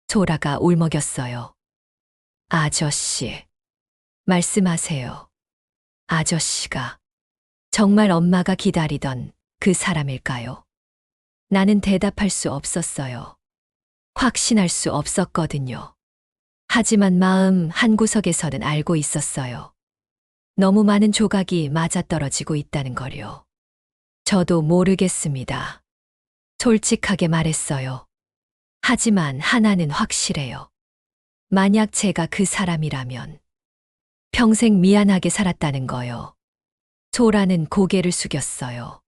소라가 울먹였어요. 아저씨. 말씀하세요. 아저씨가 정말 엄마가 기다리던 그 사람일까요? 나는 대답할 수 없었어요. 확신할 수 없었거든요. 하지만 마음 한구석에서는 알고 있었어요. 너무 많은 조각이 맞아떨어지고 있다는 걸요. 저도 모르겠습니다. 솔직하게 말했어요. 하지만 하나는 확실해요. 만약 제가 그 사람이라면 평생 미안하게 살았다는 거요. 소라는 고개를 숙였어요.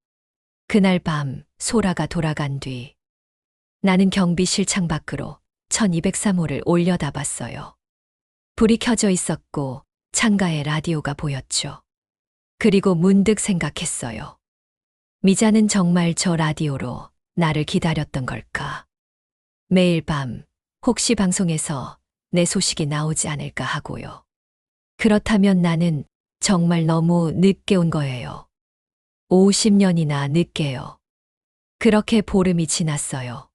그날 밤 소라가 돌아간 뒤 나는 경비실 창밖으로 1203호를 올려다봤어요. 불이 켜져 있었고 창가에 라디오가 보였죠. 그리고 문득 생각했어요. 미자는 정말 저 라디오로 나를 기다렸던 걸까? 매일 밤 혹시 방송에서 내 소식이 나오지 않을까 하고요. 그렇다면 나는 정말 너무 늦게 온 거예요. 50년이나 늦게요. 그렇게 보름이 지났어요.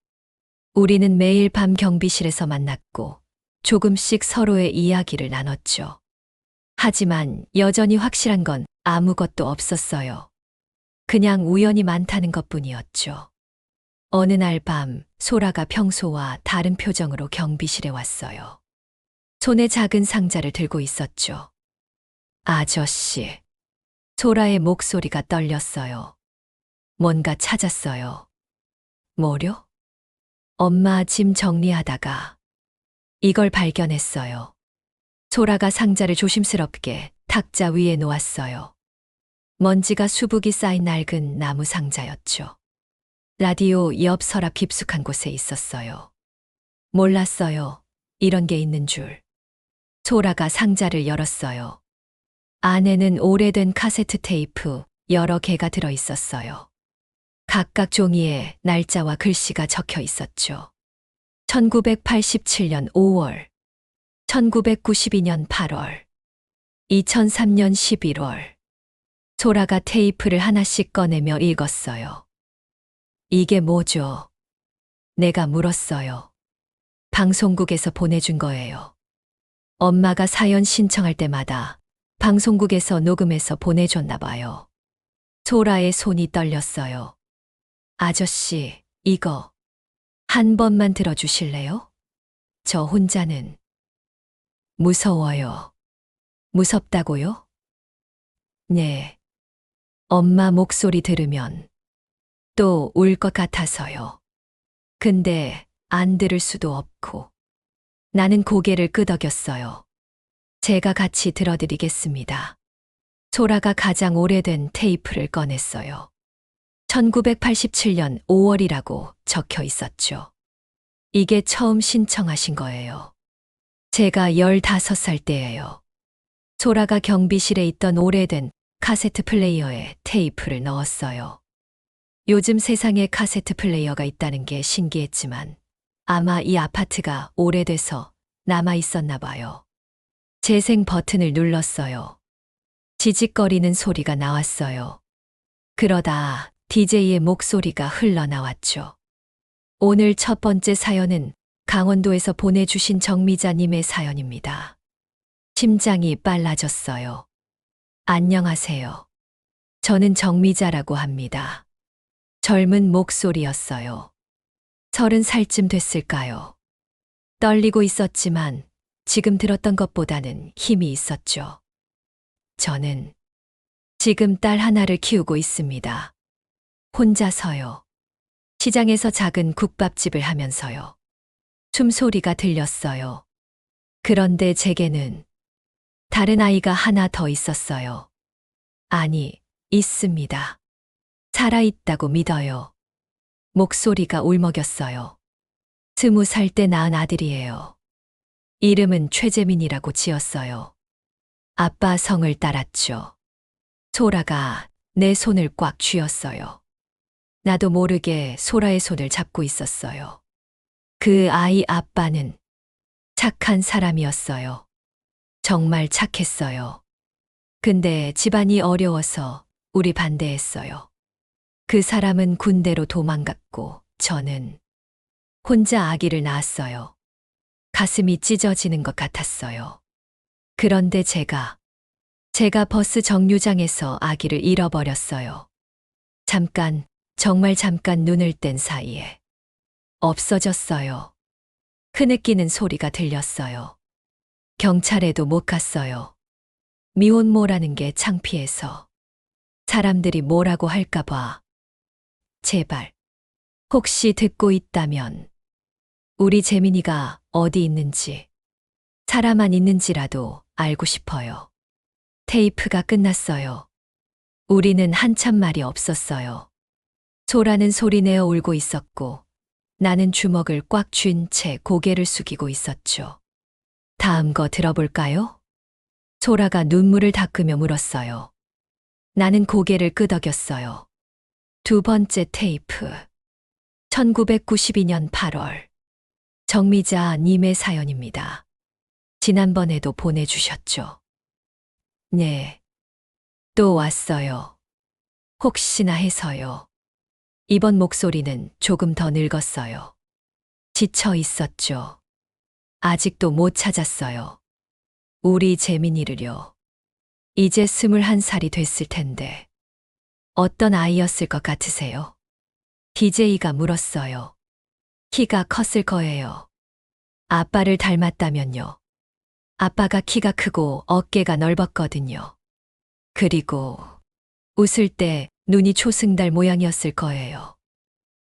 우리는 매일 밤 경비실에서 만났고 조금씩 서로의 이야기를 나눴죠. 하지만 여전히 확실한 건 아무것도 없었어요. 그냥 우연이 많다는 것뿐이었죠. 어느 날 밤 소라가 평소와 다른 표정으로 경비실에 왔어요. 손에 작은 상자를 들고 있었죠. 아저씨. 소라의 목소리가 떨렸어요. 뭔가 찾았어요. 뭐려? 엄마 짐 정리하다가 이걸 발견했어요. 소라가 상자를 조심스럽게 탁자 위에 놓았어요. 먼지가 수북이 쌓인 낡은 나무 상자였죠. 라디오 옆 서랍 깊숙한 곳에 있었어요. 몰랐어요. 이런 게 있는 줄. 소라가 상자를 열었어요. 안에는 오래된 카세트 테이프 여러 개가 들어 있었어요. 각각 종이에 날짜와 글씨가 적혀 있었죠. 1987년 5월, 1992년 8월, 2003년 11월. 소라가 테이프를 하나씩 꺼내며 읽었어요. 이게 뭐죠? 내가 물었어요. 방송국에서 보내준 거예요. 엄마가 사연 신청할 때마다 방송국에서 녹음해서 보내줬나 봐요. 소라의 손이 떨렸어요. 아저씨, 이거 한 번만 들어주실래요? 저 혼자는 무서워요. 무섭다고요? 네. 엄마 목소리 들으면 또 울 것 같아서요. 근데 안 들을 수도 없고. 나는 고개를 끄덕였어요. 제가 같이 들어드리겠습니다. 소라가 가장 오래된 테이프를 꺼냈어요. 1987년 5월이라고 적혀 있었죠. 이게 처음 신청하신 거예요. 제가 15살 때예요. 소라가 경비실에 있던 오래된 카세트 플레이어에 테이프를 넣었어요. 요즘 세상에 카세트 플레이어가 있다는 게 신기했지만 아마 이 아파트가 오래돼서 남아 있었나 봐요. 재생 버튼을 눌렀어요. 지직거리는 소리가 나왔어요. 그러다 DJ의 목소리가 흘러나왔죠. 오늘 첫 번째 사연은 강원도에서 보내주신 정미자님의 사연입니다. 심장이 빨라졌어요. 안녕하세요. 저는 정미자라고 합니다. 젊은 목소리였어요. 30살쯤 됐을까요? 떨리고 있었지만 지금 들었던 것보다는 힘이 있었죠. 저는 지금 딸 하나를 키우고 있습니다. 혼자서요. 시장에서 작은 국밥집을 하면서요. 숨소리가 들렸어요. 그런데 제게는 다른 아이가 하나 더 있었어요. 아니, 있습니다. 살아있다고 믿어요. 목소리가 울먹였어요. 20살 때 낳은 아들이에요. 이름은 최재민이라고 지었어요. 아빠 성을 따랐죠. 소라가 내 손을 꽉 쥐었어요. 나도 모르게 소라의 손을 잡고 있었어요. 그 아이 아빠는 착한 사람이었어요. 정말 착했어요. 근데 집안이 어려워서 우리 반대했어요. 그 사람은 군대로 도망갔고 저는 혼자 아기를 낳았어요. 가슴이 찢어지는 것 같았어요. 그런데 제가 버스 정류장에서 아기를 잃어버렸어요. 잠깐, 정말 잠깐 눈을 뗀 사이에 없어졌어요. 흐느끼는 소리가 들렸어요. 경찰에도 못 갔어요. 미혼모라는 게 창피해서. 사람들이 뭐라고 할까봐. 제발, 혹시 듣고 있다면 우리 재민이가 어디 있는지, 살아만 있는지라도 알고 싶어요. 테이프가 끝났어요. 우리는 한참 말이 없었어요. 소라는 소리내어 울고 있었고 나는 주먹을 꽉 쥔 채 고개를 숙이고 있었죠. 다음 거 들어볼까요? 소라가 눈물을 닦으며 물었어요. 나는 고개를 끄덕였어요. 두 번째 테이프. 1992년 8월. 정미자 님의 사연입니다. 지난번에도 보내주셨죠? 네. 또 왔어요. 혹시나 해서요. 이번 목소리는 조금 더 늙었어요. 지쳐 있었죠. 아직도 못 찾았어요. 우리 재민이를요. 이제 21살이 됐을 텐데. 어떤 아이였을 것 같으세요? DJ가 물었어요. 키가 컸을 거예요. 아빠를 닮았다면요. 아빠가 키가 크고 어깨가 넓었거든요. 그리고 웃을 때 눈이 초승달 모양이었을 거예요.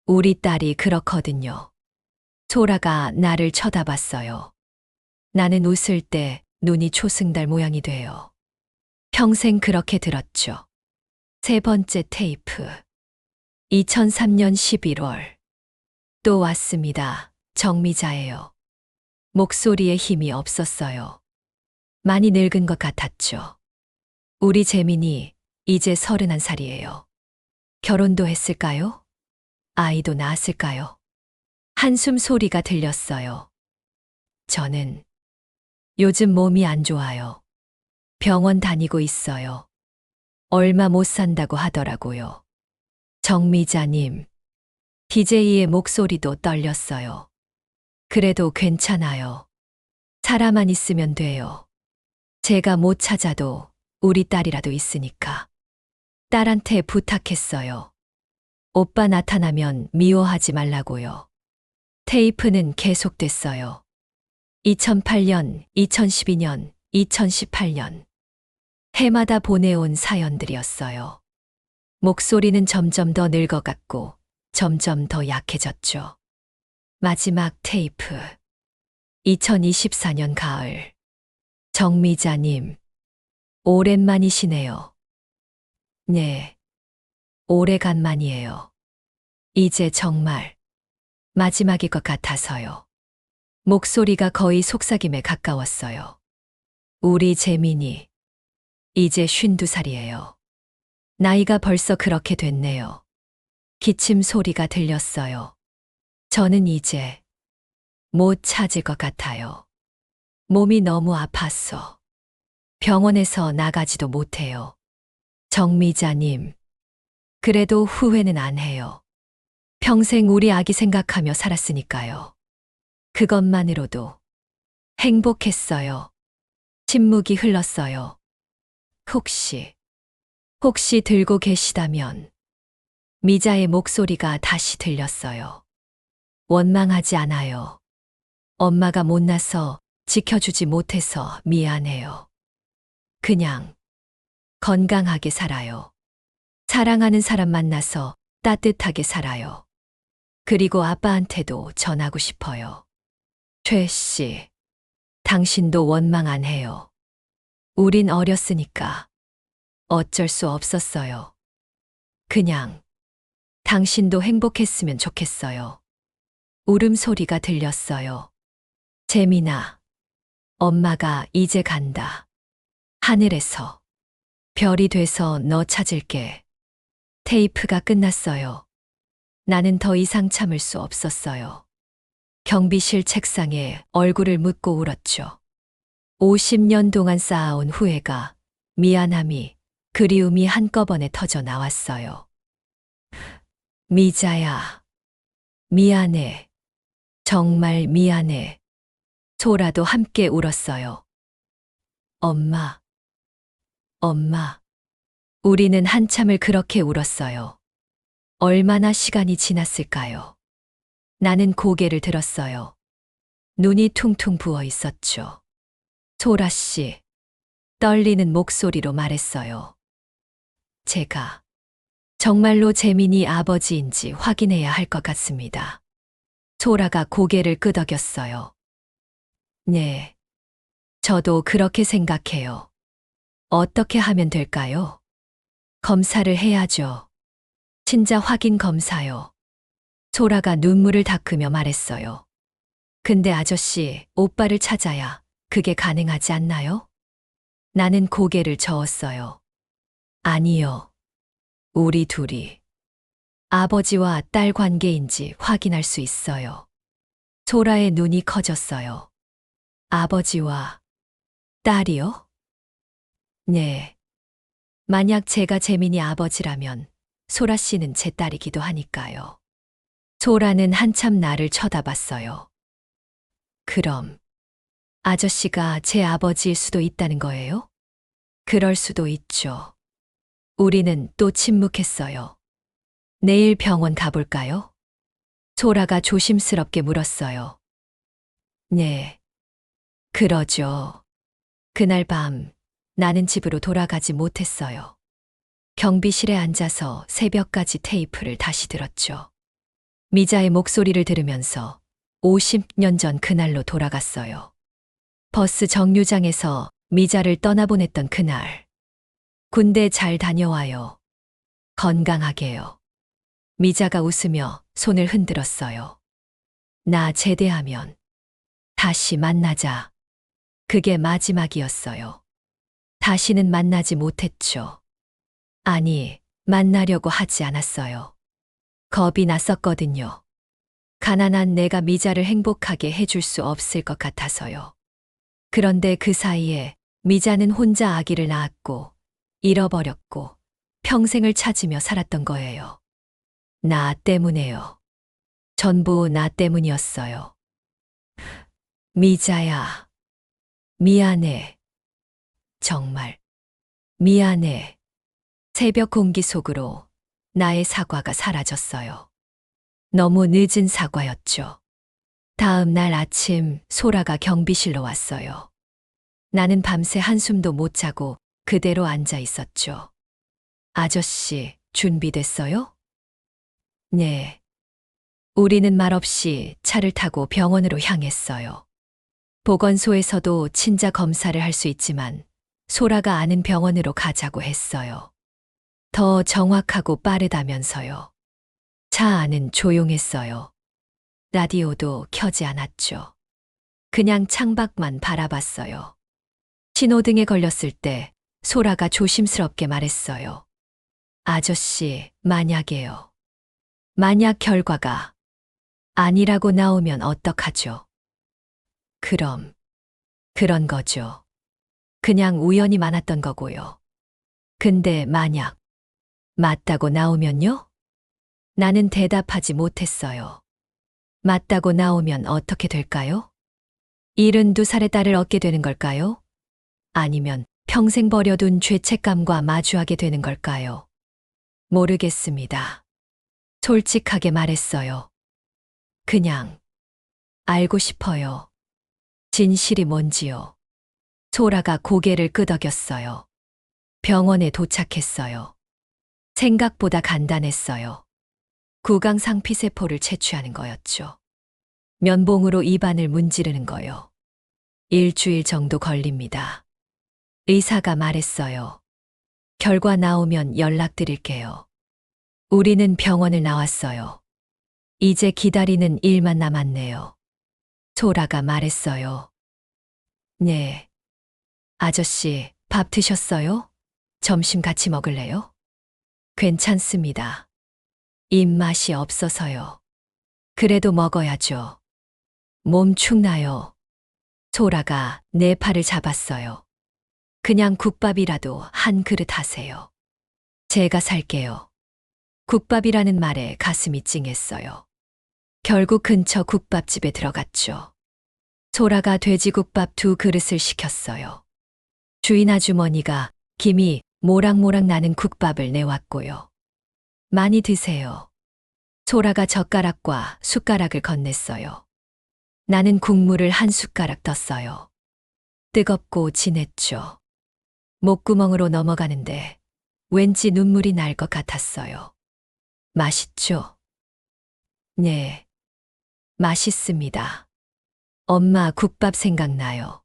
우리 딸이 그렇거든요. 소라가 나를 쳐다봤어요. 나는 웃을 때 눈이 초승달 모양이 돼요. 평생 그렇게 들었죠. 세 번째 테이프. 2003년 11월. 또 왔습니다. 정미자예요. 목소리에 힘이 없었어요. 많이 늙은 것 같았죠. 우리 재민이 이제 31살이에요. 결혼도 했을까요? 아이도 낳았을까요? 한숨 소리가 들렸어요. 저는 요즘 몸이 안 좋아요. 병원 다니고 있어요. 얼마 못 산다고 하더라고요. 정미자님, DJ의 목소리도 떨렸어요. 그래도 괜찮아요. 사람만 있으면 돼요. 제가 못 찾아도 우리 딸이라도 있으니까. 딸한테 부탁했어요. 오빠 나타나면 미워하지 말라고요. 테이프는 계속됐어요. 2008년, 2012년, 2018년. 해마다 보내온 사연들이었어요. 목소리는 점점 더 늙어갔고 점점 더 약해졌죠. 마지막 테이프. 2024년 가을. 정미자님, 오랜만이시네요. 네, 오래간만이에요. 이제 정말 마지막일 것 같아서요. 목소리가 거의 속삭임에 가까웠어요. 우리 재민이 이제 52살이에요. 나이가 벌써 그렇게 됐네요. 기침 소리가 들렸어요. 저는 이제 못 찾을 것 같아요. 몸이 너무 아팠어. 병원에서 나가지도 못해요. 정미자님, 그래도 후회는 안 해요. 평생 우리 아기 생각하며 살았으니까요. 그것만으로도 행복했어요. 침묵이 흘렀어요. 혹시 들고 계시다면 미자의 목소리가 다시 들렸어요. 원망하지 않아요. 엄마가 못나서 지켜주지 못해서 미안해요. 그냥 건강하게 살아요. 사랑하는 사람 만나서 따뜻하게 살아요. 그리고 아빠한테도 전하고 싶어요. 최 씨, 당신도 원망 안 해요. 우린 어렸으니까 어쩔 수 없었어요. 그냥 당신도 행복했으면 좋겠어요. 울음소리가 들렸어요. 재민아, 엄마가 이제 간다. 하늘에서 별이 돼서 너 찾을게. 테이프가 끝났어요. 나는 더 이상 참을 수 없었어요. 경비실 책상에 얼굴을 묻고 울었죠. 50년 동안 쌓아온 후회가, 미안함이, 그리움이 한꺼번에 터져 나왔어요. 미자야, 미안해. 정말 미안해. 소라도 함께 울었어요. 엄마. 우리는 한참을 그렇게 울었어요. 얼마나 시간이 지났을까요? 나는 고개를 들었어요. 눈이 퉁퉁 부어 있었죠. 소라 씨, 떨리는 목소리로 말했어요. 제가 정말로 재민이 아버지인지 확인해야 할 것 같습니다. 소라가 고개를 끄덕였어요. 네, 저도 그렇게 생각해요. 어떻게 하면 될까요? 검사를 해야죠. 친자 확인 검사요. 소라가 눈물을 닦으며 말했어요. 근데 아저씨, 오빠를 찾아야 그게 가능하지 않나요? 나는 고개를 저었어요. 아니요. 우리 둘이 아버지와 딸 관계인지 확인할 수 있어요. 소라의 눈이 커졌어요. 아버지와 딸이요? 네. 만약 제가 재민이 아버지라면 소라 씨는 제 딸이기도 하니까요. 소라는 한참 나를 쳐다봤어요. 그럼 아저씨가 제 아버지일 수도 있다는 거예요? 그럴 수도 있죠. 우리는 또 침묵했어요. 내일 병원 가볼까요? 소라가 조심스럽게 물었어요. 네. 그러죠. 그날 밤 나는 집으로 돌아가지 못했어요. 경비실에 앉아서 새벽까지 테이프를 다시 들었죠. 미자의 목소리를 들으면서 50년 전 그날로 돌아갔어요. 버스 정류장에서 미자를 떠나보냈던 그날. 군대 잘 다녀와요. 건강하게요. 미자가 웃으며 손을 흔들었어요. 나 제대하면 다시 만나자. 그게 마지막이었어요. 다시는 만나지 못했죠. 아니, 만나려고 하지 않았어요. 겁이 났었거든요. 가난한 내가 미자를 행복하게 해줄 수 없을 것 같아서요. 그런데 그 사이에 미자는 혼자 아기를 낳았고, 잃어버렸고, 평생을 찾으며 살았던 거예요. 나 때문에요. 전부 나 때문이었어요. 미자야, 미안해. 정말 미안해. 새벽 공기 속으로 나의 사과가 사라졌어요. 너무 늦은 사과였죠. 다음 날 아침 소라가 경비실로 왔어요. 나는 밤새 한숨도 못 자고 그대로 앉아 있었죠. 아저씨, 준비됐어요? 네. 우리는 말없이 차를 타고 병원으로 향했어요. 보건소에서도 친자 검사를 할 수 있지만 소라가 아는 병원으로 가자고 했어요. 더 정확하고 빠르다면서요. 차 안은 조용했어요. 라디오도 켜지 않았죠. 그냥 창밖만 바라봤어요. 신호등에 걸렸을 때 소라가 조심스럽게 말했어요. 아저씨, 만약에요. 만약 결과가 아니라고 나오면 어떡하죠? 그럼, 그런 거죠. 그냥 우연히 많았던 거고요. 근데 만약 맞다고 나오면요? 나는 대답하지 못했어요. 맞다고 나오면 어떻게 될까요? 72살의 딸을 얻게 되는 걸까요? 아니면 평생 버려둔 죄책감과 마주하게 되는 걸까요? 모르겠습니다. 솔직하게 말했어요. 그냥 알고 싶어요. 진실이 뭔지요. 소라가 고개를 끄덕였어요. 병원에 도착했어요. 생각보다 간단했어요. 구강 상피세포를 채취하는 거였죠. 면봉으로 입안을 문지르는 거요. 일주일 정도 걸립니다. 의사가 말했어요. 결과 나오면 연락드릴게요. 우리는 병원을 나왔어요. 이제 기다리는 일만 남았네요. 소라가 말했어요. 네. 아저씨, 밥 드셨어요? 점심 같이 먹을래요? 괜찮습니다. 입맛이 없어서요. 그래도 먹어야죠. 몸 축나요. 소라가 내 팔을 잡았어요. 그냥 국밥이라도 한 그릇 하세요. 제가 살게요. 국밥이라는 말에 가슴이 찡했어요. 결국 근처 국밥집에 들어갔죠. 소라가 돼지국밥 2그릇을 시켰어요. 주인 아주머니가 김이 모락모락 나는 국밥을 내왔고요. 많이 드세요. 소라가 젓가락과 숟가락을 건넸어요. 나는 국물을 한 숟가락 떴어요. 뜨겁고 진했죠. 목구멍으로 넘어가는데 왠지 눈물이 날 것 같았어요. 맛있죠? 네. 맛있습니다. 엄마 국밥 생각나요.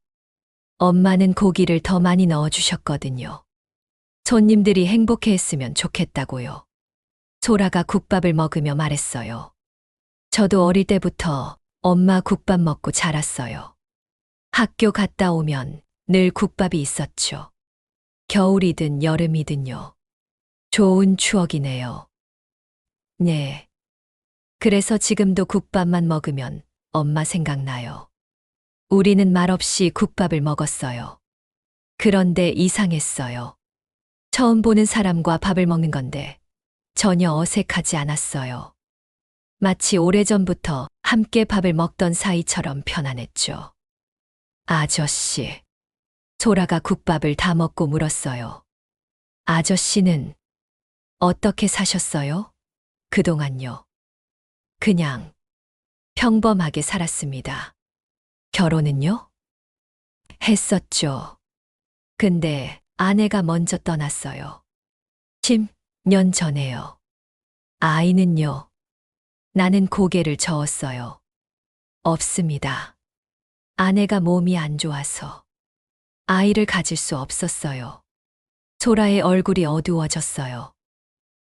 엄마는 고기를 더 많이 넣어주셨거든요. 손님들이 행복해했으면 좋겠다고요. 소라가 국밥을 먹으며 말했어요. 저도 어릴 때부터 엄마 국밥 먹고 자랐어요. 학교 갔다 오면 늘 국밥이 있었죠. 겨울이든 여름이든요. 좋은 추억이네요. 네. 그래서 지금도 국밥만 먹으면 엄마 생각나요. 우리는 말없이 국밥을 먹었어요. 그런데 이상했어요. 처음 보는 사람과 밥을 먹는 건데 전혀 어색하지 않았어요. 마치 오래전부터 함께 밥을 먹던 사이처럼 편안했죠. 아저씨. 소라가 국밥을 다 먹고 물었어요. 아저씨는 어떻게 사셨어요? 그동안요. 그냥 평범하게 살았습니다. 결혼은요? 했었죠. 근데 아내가 먼저 떠났어요. 10년 전에요. 아이는요? 나는 고개를 저었어요. 없습니다. 아내가 몸이 안 좋아서 아이를 가질 수 없었어요. 소라의 얼굴이 어두워졌어요.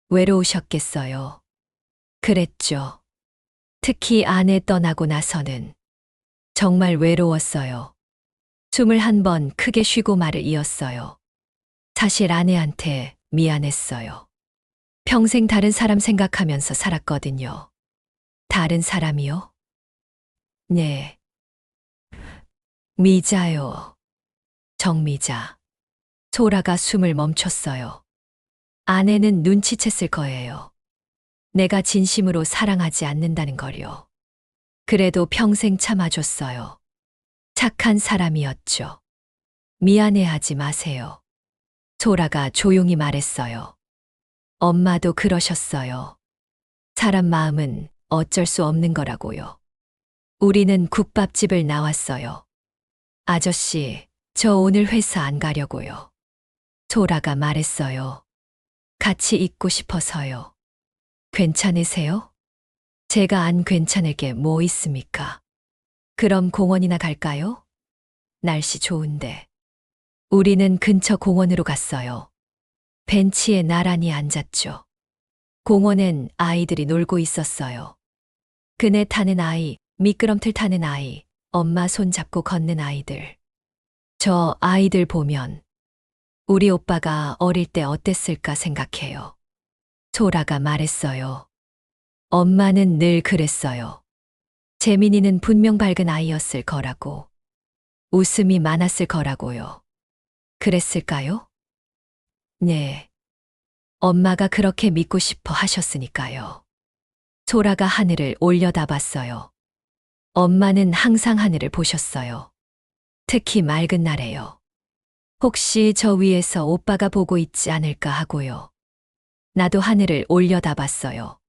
외로우셨겠어요. 그랬죠. 특히 아내 떠나고 나서는 정말 외로웠어요. 21번 크게 쉬고 말을 이었어요. 사실 아내한테 미안했어요. 평생 다른 사람 생각하면서 살았거든요. 다른 사람이요? 네. 미자요. 정미자. 소라가 숨을 멈췄어요. 아내는 눈치챘을 거예요. 내가 진심으로 사랑하지 않는다는 걸요. 그래도 평생 참아줬어요. 착한 사람이었죠. 미안해하지 마세요. 소라가 조용히 말했어요. 엄마도 그러셨어요. 사람 마음은 어쩔 수 없는 거라고요. 우리는 국밥집을 나왔어요. 아저씨, 저 오늘 회사 안 가려고요. 소라가 말했어요. 같이 있고 싶어서요. 괜찮으세요? 제가 안 괜찮을 게 뭐 있습니까? 그럼 공원이나 갈까요? 날씨 좋은데. 우리는 근처 공원으로 갔어요. 벤치에 나란히 앉았죠. 공원엔 아이들이 놀고 있었어요. 그네 타는 아이, 미끄럼틀 타는 아이, 엄마 손 잡고 걷는 아이들. 저 아이들 보면 우리 오빠가 어릴 때 어땠을까 생각해요. 소라가 말했어요. 엄마는 늘 그랬어요. 재민이는 분명 밝은 아이였을 거라고. 웃음이 많았을 거라고요. 그랬을까요? 네. 엄마가 그렇게 믿고 싶어 하셨으니까요. 소라가 하늘을 올려다봤어요. 엄마는 항상 하늘을 보셨어요. 특히 맑은 날에요. 혹시 저 위에서 오빠가 보고 있지 않을까 하고요. 나도 하늘을 올려다봤어요.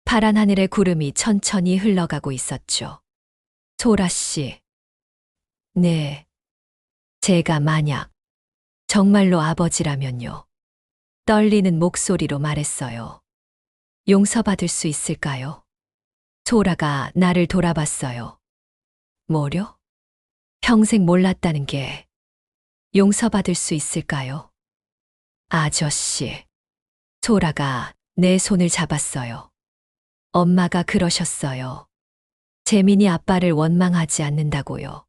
파란 하늘에 구름이 천천히 흘러가고 있었죠. 소라 씨. 네. 제가 만약 정말로 아버지라면요. 떨리는 목소리로 말했어요. 용서받을 수 있을까요? 소라가 나를 돌아봤어요. 뭐려? 평생 몰랐다는 게 용서받을 수 있을까요? 아저씨. 소라가 내 손을 잡았어요. 엄마가 그러셨어요. 재민이 아빠를 원망하지 않는다고요.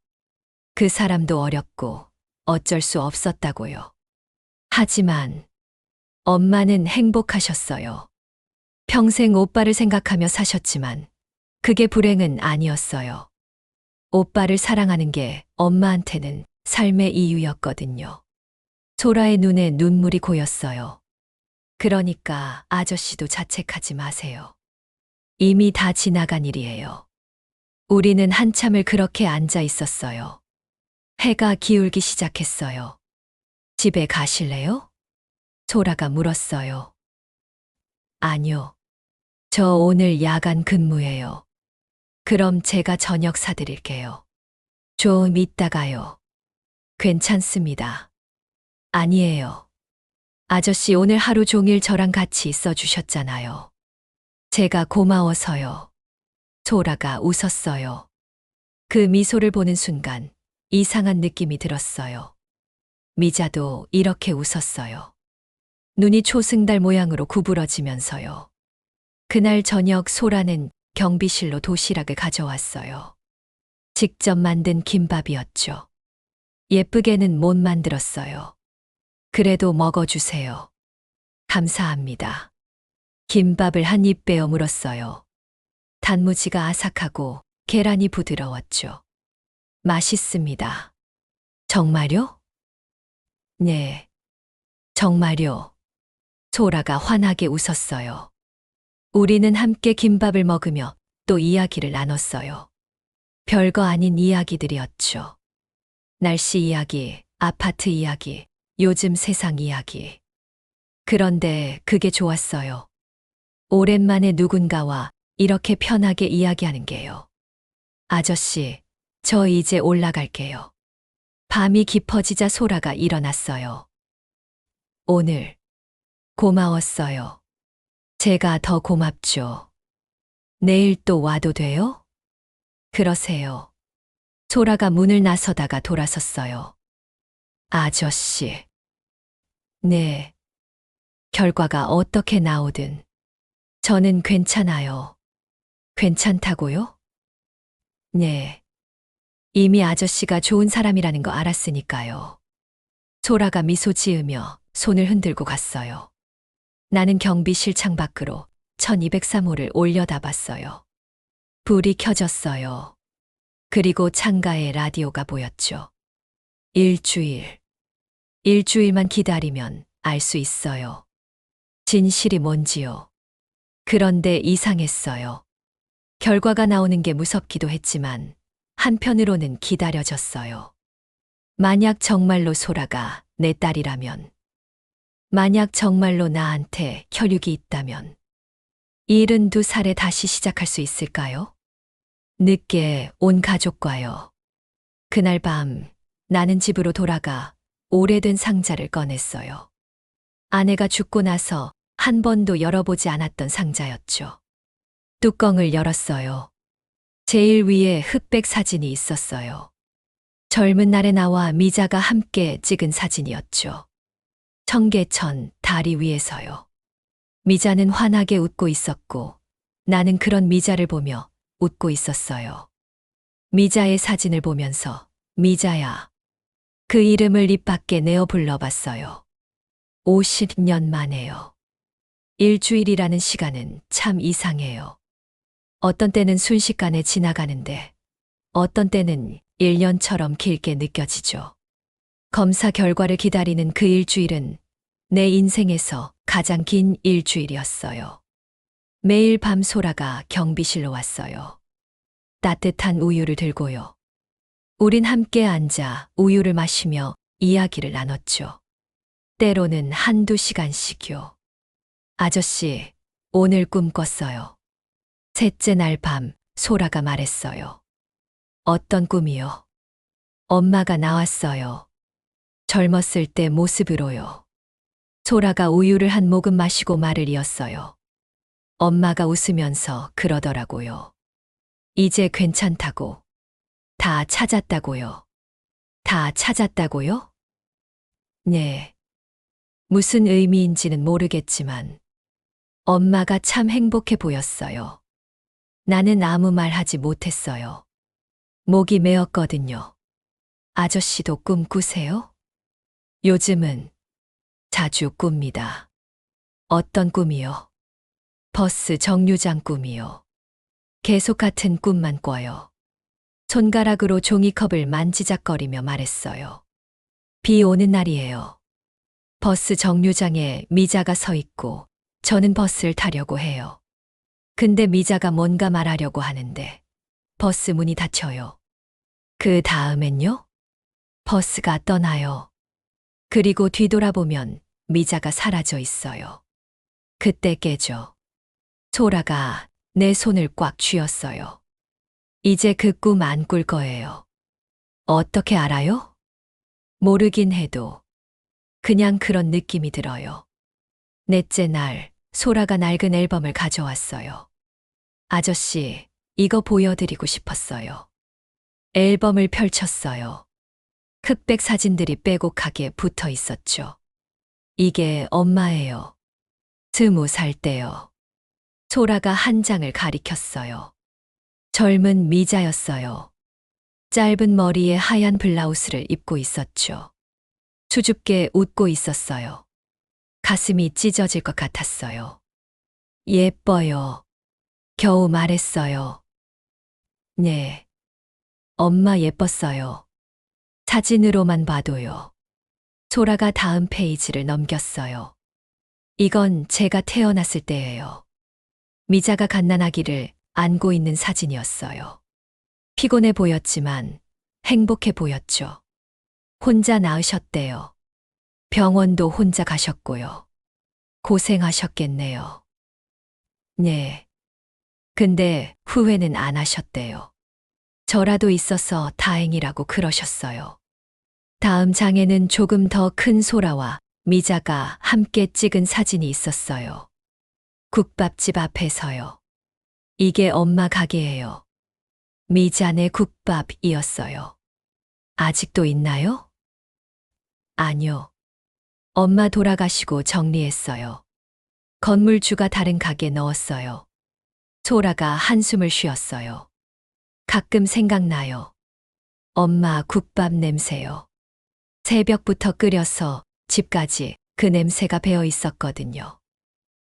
그 사람도 어렵고 어쩔 수 없었다고요. 하지만 엄마는 행복하셨어요. 평생 오빠를 생각하며 사셨지만 그게 불행은 아니었어요. 오빠를 사랑하는 게 엄마한테는 삶의 이유였거든요. 소라의 눈에 눈물이 고였어요. 그러니까 아저씨도 자책하지 마세요. 이미 다 지나간 일이에요. 우리는 한참을 그렇게 앉아 있었어요. 해가 기울기 시작했어요. 집에 가실래요? 소라가 물었어요. 아니요. 저 오늘 야간 근무예요. 그럼 제가 저녁 사드릴게요. 좀 이따가요. 괜찮습니다. 아니에요. 아저씨 오늘 하루 종일 저랑 같이 있어 주셨잖아요. 제가 고마워서요. 소라가 웃었어요. 그 미소를 보는 순간 이상한 느낌이 들었어요. 미자도 이렇게 웃었어요. 눈이 초승달 모양으로 구부러지면서요. 그날 저녁 소라는 경비실로 도시락을 가져왔어요. 직접 만든 김밥이었죠. 예쁘게는 못 만들었어요. 그래도 먹어주세요. 감사합니다. 김밥을 한 입 베어 물었어요. 단무지가 아삭하고 계란이 부드러웠죠. 맛있습니다. 정말요? 네. 정말요. 소라가 환하게 웃었어요. 우리는 함께 김밥을 먹으며 또 이야기를 나눴어요. 별거 아닌 이야기들이었죠. 날씨 이야기, 아파트 이야기, 요즘 세상 이야기. 그런데 그게 좋았어요. 오랜만에 누군가와 이렇게 편하게 이야기하는 게요. 아저씨, 저 이제 올라갈게요. 밤이 깊어지자 소라가 일어났어요. 오늘 고마웠어요. 제가 더 고맙죠. 내일 또 와도 돼요? 그러세요. 소라가 문을 나서다가 돌아섰어요. 아저씨. 네. 결과가 어떻게 나오든 저는 괜찮아요. 괜찮다고요? 네. 이미 아저씨가 좋은 사람이라는 거 알았으니까요. 소라가 미소 지으며 손을 흔들고 갔어요. 나는 경비실 창 밖으로 1203호를 올려다봤어요. 불이 켜졌어요. 그리고 창가에 라디오가 보였죠. 일주일만 기다리면 알 수 있어요. 진실이 뭔지요. 그런데 이상했어요. 결과가 나오는 게 무섭기도 했지만 한편으로는 기다려졌어요. 만약 정말로 소라가 내 딸이라면, 만약 정말로 나한테 혈육이 있다면, 72살에 다시 시작할 수 있을까요? 늦게 온 가족과요. 그날 밤 나는 집으로 돌아가 오래된 상자를 꺼냈어요. 아내가 죽고 나서 한 번도 열어보지 않았던 상자였죠. 뚜껑을 열었어요. 제일 위에 흑백 사진이 있었어요. 젊은 날의 나와 미자가 함께 찍은 사진이었죠. 청계천 다리 위에서요. 미자는 환하게 웃고 있었고 나는 그런 미자를 보며 웃고 있었어요. 미자의 사진을 보면서 미자야. 그 이름을 입 밖에 내어 불러봤어요. 50년 만에요. 일주일이라는 시간은 참 이상해요. 어떤 때는 순식간에 지나가는데 어떤 때는 1년처럼 길게 느껴지죠. 검사 결과를 기다리는 그 일주일은 내 인생에서 가장 긴 일주일이었어요. 매일 밤 소라가 경비실로 왔어요. 따뜻한 우유를 들고요. 우린 함께 앉아 우유를 마시며 이야기를 나눴죠. 때로는 한두 시간씩요. 아저씨, 오늘 꿈 꿨어요. 셋째 날 밤 소라가 말했어요. 어떤 꿈이요? 엄마가 나왔어요. 젊었을 때 모습으로요. 소라가 우유를 한 모금 마시고 말을 이었어요. 엄마가 웃으면서 그러더라고요. 이제 괜찮다고. 다 찾았다고요. 다 찾았다고요? 네. 무슨 의미인지는 모르겠지만 엄마가 참 행복해 보였어요. 나는 아무 말 하지 못했어요. 목이 메었거든요. 아저씨도 꿈 꾸세요? 요즘은 자주 꿉니다. 어떤 꿈이요? 버스 정류장 꿈이요. 계속 같은 꿈만 꿔요. 손가락으로 종이컵을 만지작거리며 말했어요. 비 오는 날이에요. 버스 정류장에 미자가 서 있고 저는 버스를 타려고 해요. 근데 미자가 뭔가 말하려고 하는데 버스 문이 닫혀요. 그 다음엔요? 버스가 떠나요. 그리고 뒤돌아보면 미자가 사라져 있어요. 그때 깨죠. 소라가 내 손을 꽉 쥐었어요. 이제 그 꿈 안 꿀 거예요. 어떻게 알아요? 모르긴 해도 그냥 그런 느낌이 들어요. 넷째 날 소라가 낡은 앨범을 가져왔어요. 아저씨, 이거 보여드리고 싶었어요. 앨범을 펼쳤어요. 흑백 사진들이 빼곡하게 붙어 있었죠. 이게 엄마예요. 20살 때요. 소라가 한 장을 가리켰어요. 젊은 미자였어요. 짧은 머리에 하얀 블라우스를 입고 있었죠. 수줍게 웃고 있었어요. 가슴이 찢어질 것 같았어요. 예뻐요. 겨우 말했어요. 네. 엄마 예뻤어요. 사진으로만 봐도요. 소라가 다음 페이지를 넘겼어요. 이건 제가 태어났을 때예요. 미자가 갓난아기를 안고 있는 사진이었어요. 피곤해 보였지만 행복해 보였죠. 혼자 낳으셨대요. 병원도 혼자 가셨고요. 고생하셨겠네요. 네. 근데 후회는 안 하셨대요. 저라도 있어서 다행이라고 그러셨어요. 다음 장에는 조금 더 큰 소라와 미자가 함께 찍은 사진이 있었어요. 국밥집 앞에서요. 이게 엄마 가게예요. 미자네 국밥이었어요. 아직도 있나요? 아니요. 엄마 돌아가시고 정리했어요. 건물주가 다른 가게 넣었어요. 소라가 한숨을 쉬었어요. 가끔 생각나요. 엄마 국밥 냄새요. 새벽부터 끓여서 집까지 그 냄새가 배어 있었거든요.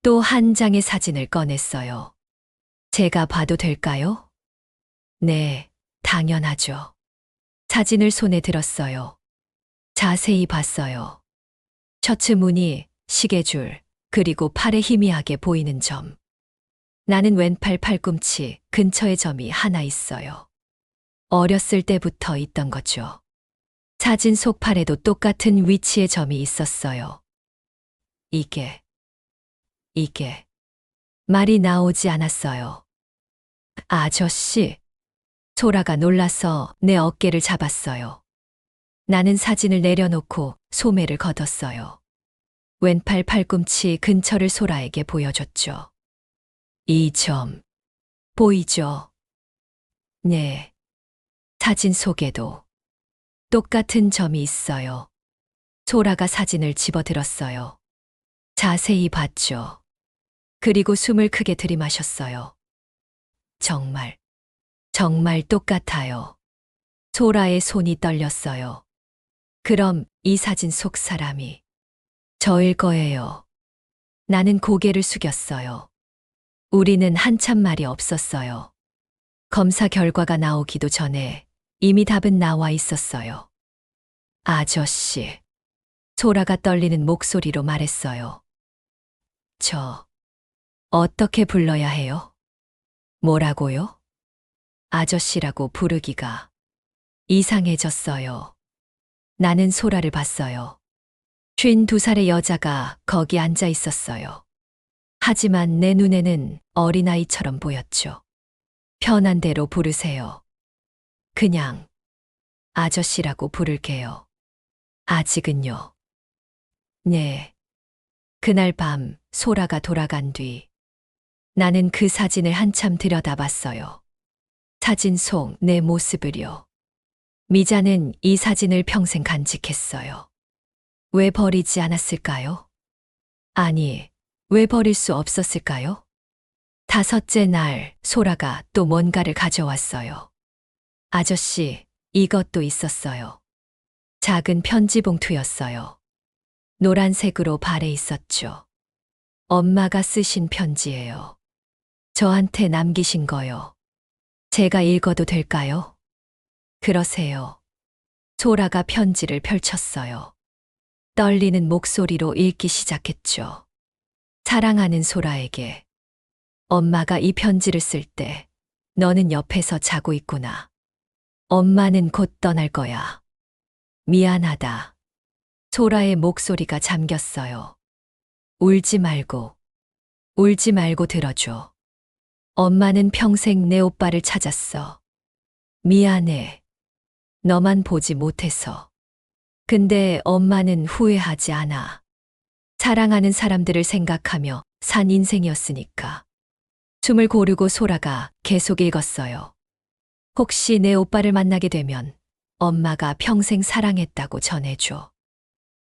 또 한 장의 사진을 꺼냈어요. 제가 봐도 될까요? 네, 당연하죠. 사진을 손에 들었어요. 자세히 봤어요. 셔츠 무늬, 시계줄, 그리고 팔에 희미하게 보이는 점. 나는 왼팔 팔꿈치 근처에 점이 하나 있어요. 어렸을 때부터 있던 거죠. 사진 속 팔에도 똑같은 위치에 점이 있었어요. 이게 말이 나오지 않았어요. 아저씨. 소라가 놀라서 내 어깨를 잡았어요. 나는 사진을 내려놓고 소매를 걷었어요. 왼팔 팔꿈치 근처를 소라에게 보여줬죠. 이 점, 보이죠? 네. 사진 속에도 똑같은 점이 있어요. 소라가 사진을 집어들었어요. 자세히 봤죠. 그리고 숨을 크게 들이마셨어요. 정말 똑같아요. 소라의 손이 떨렸어요. 그럼 이 사진 속 사람이 저일 거예요. 나는 고개를 숙였어요. 우리는 한참 말이 없었어요. 검사 결과가 나오기도 전에 이미 답은 나와 있었어요. 아저씨. 소라가 떨리는 목소리로 말했어요. 저, 어떻게 불러야 해요? 뭐라고요? 아저씨라고 부르기가 이상해졌어요. 나는 소라를 봤어요. 52살의 여자가 거기 앉아 있었어요. 하지만 내 눈에는 어린아이처럼 보였죠. 편한 대로 부르세요. 그냥 아저씨라고 부를게요. 아직은요. 네. 그날 밤 소라가 돌아간 뒤 나는 그 사진을 한참 들여다봤어요. 사진 속 내 모습을요. 미자는 이 사진을 평생 간직했어요. 왜 버리지 않았을까요? 아니, 왜 버릴 수 없었을까요? 5째 날 소라가 또 뭔가를 가져왔어요. 아저씨, 이것도 있었어요. 작은 편지 봉투였어요. 노란색으로 발에 있었죠. 엄마가 쓰신 편지예요. 저한테 남기신 거요. 제가 읽어도 될까요? 그러세요. 소라가 편지를 펼쳤어요. 떨리는 목소리로 읽기 시작했죠. 사랑하는 소라에게. 엄마가 이 편지를 쓸 때 너는 옆에서 자고 있구나. 엄마는 곧 떠날 거야. 미안하다. 소라의 목소리가 잠겼어요. 울지 말고 들어줘. 엄마는 평생 내 오빠를 찾았어. 미안해. 너만 보지 못해서. 근데 엄마는 후회하지 않아. 사랑하는 사람들을 생각하며 산 인생이었으니까. 숨을 고르고 소라가 계속 읽었어요. 혹시 내 오빠를 만나게 되면 엄마가 평생 사랑했다고 전해줘.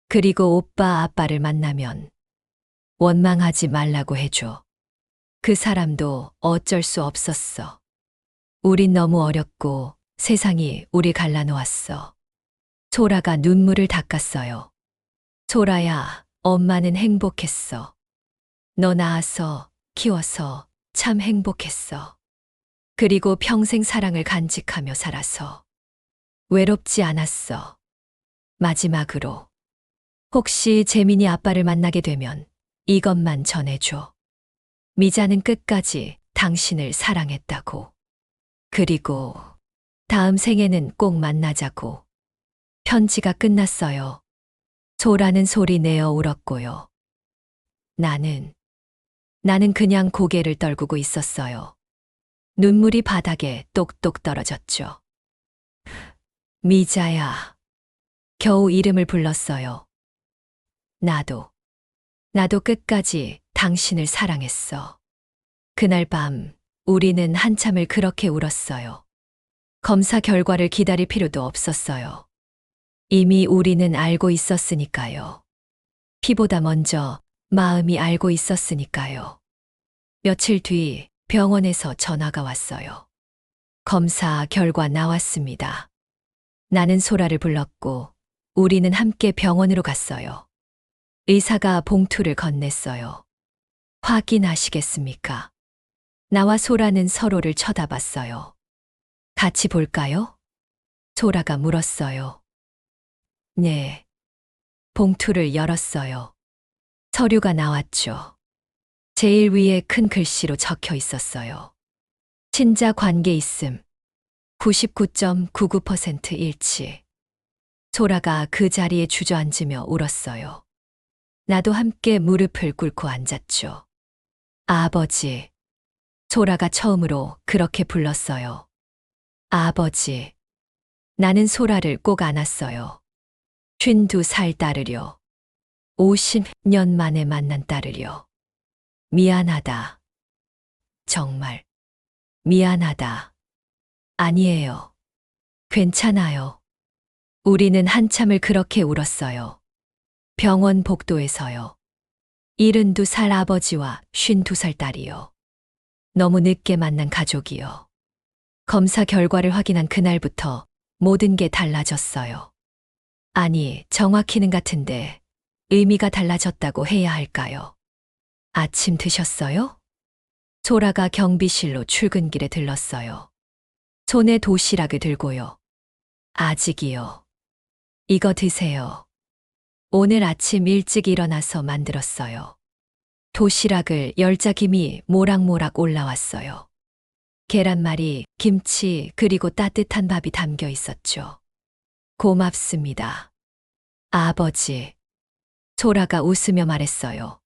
그리고 오빠 아빠를 만나면 원망하지 말라고 해줘. 그 사람도 어쩔 수 없었어. 우린 너무 어렸고 세상이 우리 갈라놓았어. 소라가 눈물을 닦았어요. 소라야, 엄마는 행복했어. 너 낳아서, 키워서 참 행복했어. 그리고 평생 사랑을 간직하며 살아서 외롭지 않았어. 마지막으로, 혹시 재민이 아빠를 만나게 되면 이것만 전해줘. 미자는 끝까지 당신을 사랑했다고. 그리고 다음 생에는 꼭 만나자고. 편지가 끝났어요. 소라는 소리 내어 울었고요. 나는 그냥 고개를 떨구고 있었어요. 눈물이 바닥에 똑똑 떨어졌죠. 미자야. 겨우 이름을 불렀어요. 나도 끝까지 당신을 사랑했어. 그날 밤 우리는 한참을 그렇게 울었어요. 검사 결과를 기다릴 필요도 없었어요. 이미 우리는 알고 있었으니까요. 피보다 먼저 마음이 알고 있었으니까요. 며칠 뒤 병원에서 전화가 왔어요. 검사 결과 나왔습니다. 나는 소라를 불렀고 우리는 함께 병원으로 갔어요. 의사가 봉투를 건넸어요. 확인하시겠습니까? 나와 소라는 서로를 쳐다봤어요. 같이 볼까요? 소라가 물었어요. 네. 봉투를 열었어요. 서류가 나왔죠. 제일 위에 큰 글씨로 적혀 있었어요. 친자 관계 있음. 99.99% 일치. 소라가 그 자리에 주저앉으며 울었어요. 나도 함께 무릎을 꿇고 앉았죠. 아버지. 소라가 처음으로 그렇게 불렀어요. 아버지. 나는 소라를 꼭 안았어요. 52살 딸으려. 50년 만에 만난 딸으려. 미안하다. 정말. 미안하다. 아니에요. 괜찮아요. 우리는 한참을 그렇게 울었어요. 병원 복도에서요. 72살 아버지와 52살 딸이요. 너무 늦게 만난 가족이요. 검사 결과를 확인한 그날부터 모든 게 달라졌어요. 아니, 정확히는 같은데 의미가 달라졌다고 해야 할까요? 아침 드셨어요? 소라가 경비실로 출근길에 들렀어요. 손에 도시락을 들고요. 아직이요. 이거 드세요. 오늘 아침 일찍 일어나서 만들었어요. 도시락을 열자김이 모락모락 올라왔어요. 계란말이, 김치, 그리고 따뜻한 밥이 담겨 있었죠. 고맙습니다. 아버지. 소라가 웃으며 말했어요.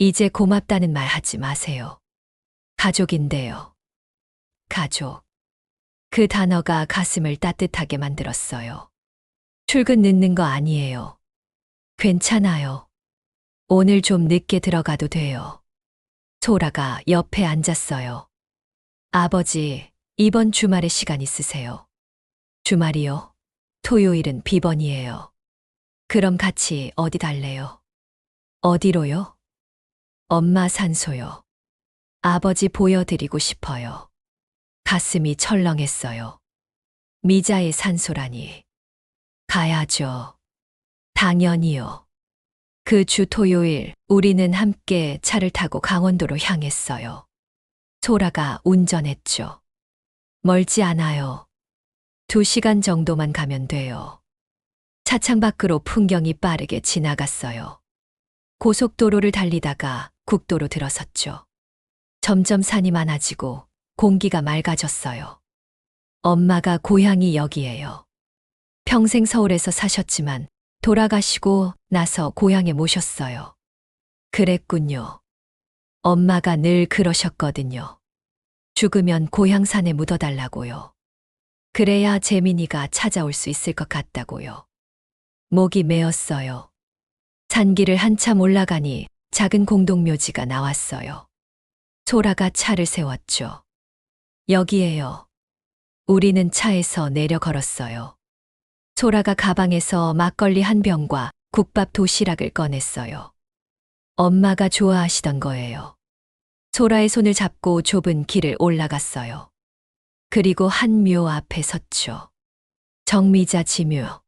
이제 고맙다는 말 하지 마세요. 가족인데요. 가족. 그 단어가 가슴을 따뜻하게 만들었어요. 출근 늦는 거 아니에요. 괜찮아요. 오늘 좀 늦게 들어가도 돼요. 소라가 옆에 앉았어요. 아버지, 이번 주말에 시간 있으세요? 주말이요? 토요일은 비번이에요. 그럼 같이 어디 갈래요? 어디로요? 엄마 산소요. 아버지 보여드리고 싶어요. 가슴이 철렁했어요. 미자의 산소라니. 가야죠. 당연히요. 그 주 토요일 우리는 함께 차를 타고 강원도로 향했어요. 소라가 운전했죠. 멀지 않아요. 2시간 정도만 가면 돼요. 차창 밖으로 풍경이 빠르게 지나갔어요. 고속도로를 달리다가 국도로 들어섰죠. 점점 산이 많아지고 공기가 맑아졌어요. 엄마가 고향이 여기예요. 평생 서울에서 사셨지만 돌아가시고 나서 고향에 모셨어요. 그랬군요. 엄마가 늘 그러셨거든요. 죽으면 고향산에 묻어달라고요. 그래야 재민이가 찾아올 수 있을 것 같다고요. 목이 메었어요. 산길을 한참 올라가니 작은 공동묘지가 나왔어요. 소라가 차를 세웠죠. 여기에요. 우리는 차에서 내려 걸었어요. 소라가 가방에서 막걸리 한 병과 국밥 도시락을 꺼냈어요. 엄마가 좋아하시던 거예요. 소라의 손을 잡고 좁은 길을 올라갔어요. 그리고 한 묘 앞에 섰죠. 정미자 지묘.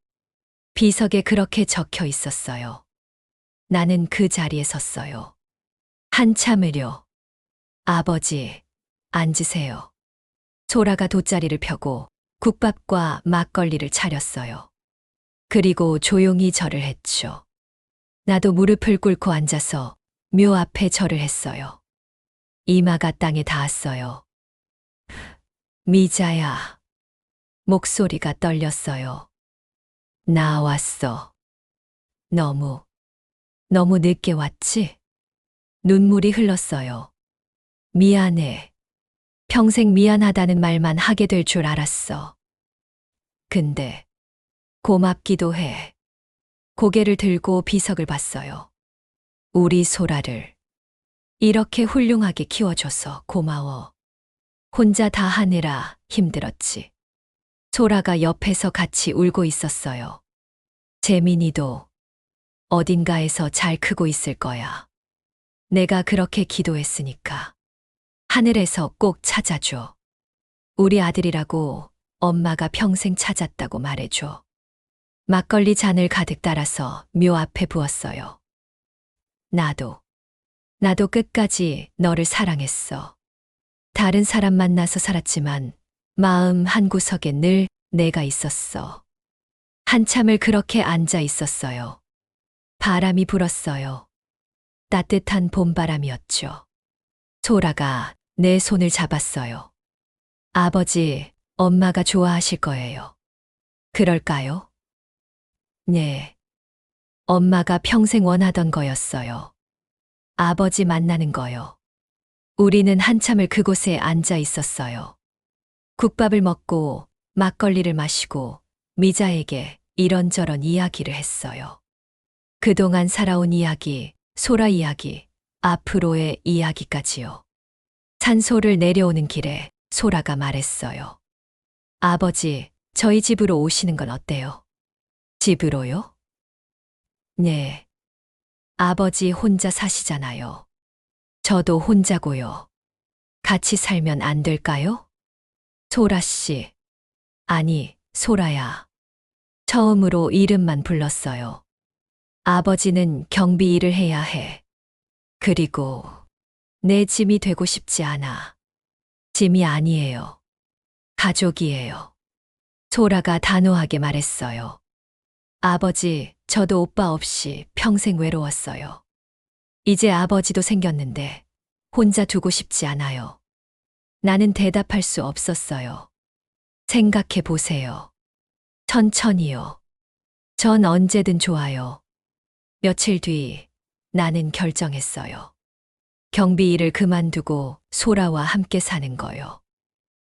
비석에 그렇게 적혀 있었어요. 나는 그 자리에 섰어요. 한참을요. 아버지, 앉으세요. 소라가 돗자리를 펴고 국밥과 막걸리를 차렸어요. 그리고 조용히 절을 했죠. 나도 무릎을 꿇고 앉아서 묘 앞에 절을 했어요. 이마가 땅에 닿았어요. 미자야. 목소리가 떨렸어요. 나 왔어. 너무 늦게 왔지? 눈물이 흘렀어요. 미안해. 평생 미안하다는 말만 하게 될 줄 알았어. 근데 고맙기도 해. 고개를 들고 비석을 봤어요. 우리 소라를 이렇게 훌륭하게 키워줘서 고마워. 혼자 다 하느라 힘들었지. 소라가 옆에서 같이 울고 있었어요. 재민이도 어딘가에서 잘 크고 있을 거야. 내가 그렇게 기도했으니까. 하늘에서 꼭 찾아줘. 우리 아들이라고 엄마가 평생 찾았다고 말해줘. 막걸리 잔을 가득 따라서 묘 앞에 부었어요. 나도 끝까지 너를 사랑했어. 다른 사람 만나서 살았지만 마음 한구석에 늘 내가 있었어. 한참을 그렇게 앉아 있었어요. 바람이 불었어요. 따뜻한 봄바람이었죠. 소라가 내 손을 잡았어요. 아버지, 엄마가 좋아하실 거예요. 그럴까요? 네. 엄마가 평생 원하던 거였어요. 아버지 만나는 거요. 우리는 한참을 그곳에 앉아 있었어요. 국밥을 먹고 막걸리를 마시고 미자에게 이런저런 이야기를 했어요. 그동안 살아온 이야기, 소라 이야기, 앞으로의 이야기까지요. 산소를 내려오는 길에 소라가 말했어요. 아버지, 저희 집으로 오시는 건 어때요? 집으로요? 네. 아버지 혼자 사시잖아요. 저도 혼자고요. 같이 살면 안 될까요? 소라 씨. 아니, 소라야. 처음으로 이름만 불렀어요. 아버지는 경비 일을 해야 해. 그리고 내 짐이 되고 싶지 않아. 짐이 아니에요. 가족이에요. 소라가 단호하게 말했어요. 아버지, 저도 오빠 없이 평생 외로웠어요. 이제 아버지도 생겼는데 혼자 두고 싶지 않아요. 나는 대답할 수 없었어요. 생각해 보세요. 천천히요. 전 언제든 좋아요. 며칠 뒤 나는 결정했어요. 경비 일을 그만두고 소라와 함께 사는 거요.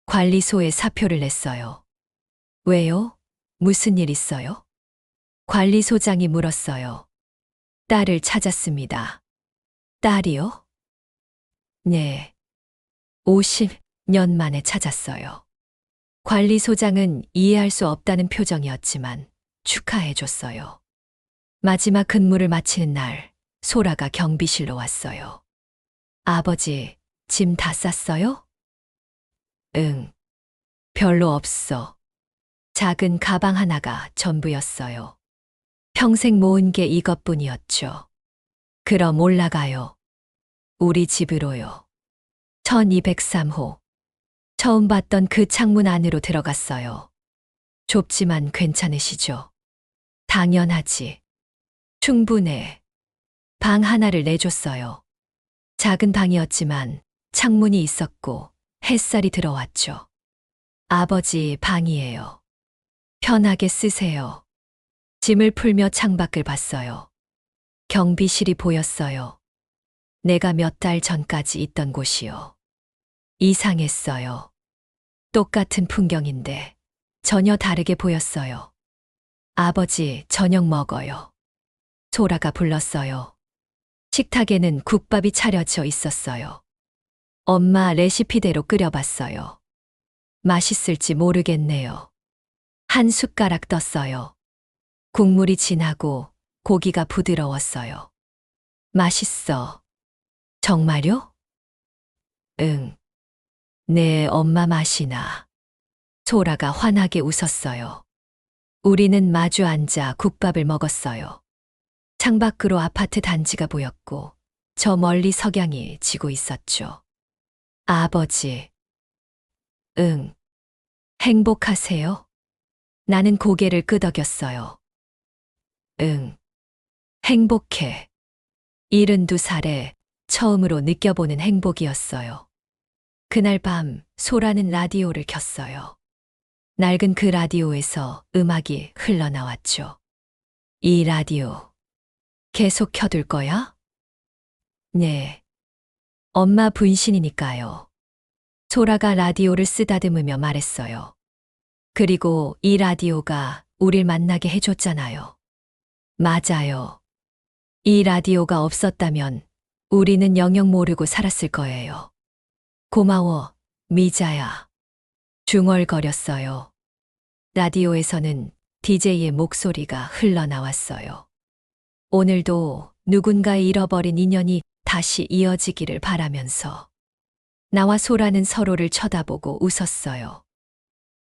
관리소에 사표를 냈어요. 왜요? 무슨 일 있어요? 관리소장이 물었어요. 딸을 찾았습니다. 딸이요? 네. 50년 만에 찾았어요. 관리소장은 이해할 수 없다는 표정이었지만 축하해줬어요. 마지막 근무를 마치는 날, 소라가 경비실로 왔어요. 아버지, 짐 다 쌌어요? 응. 별로 없어. 작은 가방 하나가 전부였어요. 평생 모은 게 이것뿐이었죠. 그럼 올라가요. 우리 집으로요. 1203호. 처음 봤던 그 창문 안으로 들어갔어요. 좁지만 괜찮으시죠? 당연하지. 충분해. 방 하나를 내줬어요. 작은 방이었지만 창문이 있었고 햇살이 들어왔죠. 아버지 방이에요. 편하게 쓰세요. 짐을 풀며 창밖을 봤어요. 경비실이 보였어요. 내가 몇 달 전까지 있던 곳이요. 이상했어요. 똑같은 풍경인데 전혀 다르게 보였어요. 아버지, 저녁 먹어요. 소라가 불렀어요. 식탁에는 국밥이 차려져 있었어요. 엄마 레시피대로 끓여봤어요. 맛있을지 모르겠네요. 한 숟가락 떴어요. 국물이 진하고 고기가 부드러웠어요. 맛있어. 정말요? 응. 내 엄마 맛이 나. 소라가 환하게 웃었어요. 우리는 마주 앉아 국밥을 먹었어요. 창밖으로 아파트 단지가 보였고 저 멀리 석양이 지고 있었죠. 아버지. 응. 행복하세요? 나는 고개를 끄덕였어요. 응. 행복해. 72살에 처음으로 느껴보는 행복이었어요. 그날 밤 소라는 라디오를 켰어요. 낡은 그 라디오에서 음악이 흘러나왔죠. 이 라디오 계속 켜둘 거야? 네. 엄마 분신이니까요. 소라가 라디오를 쓰다듬으며 말했어요. 그리고 이 라디오가 우릴 만나게 해줬잖아요. 맞아요. 이 라디오가 없었다면 우리는 영영 모르고 살았을 거예요. 고마워, 미자야. 중얼거렸어요. 라디오에서는 DJ의 목소리가 흘러나왔어요. 오늘도 누군가의 잃어버린 인연이 다시 이어지기를 바라면서 나와 소라는 서로를 쳐다보고 웃었어요.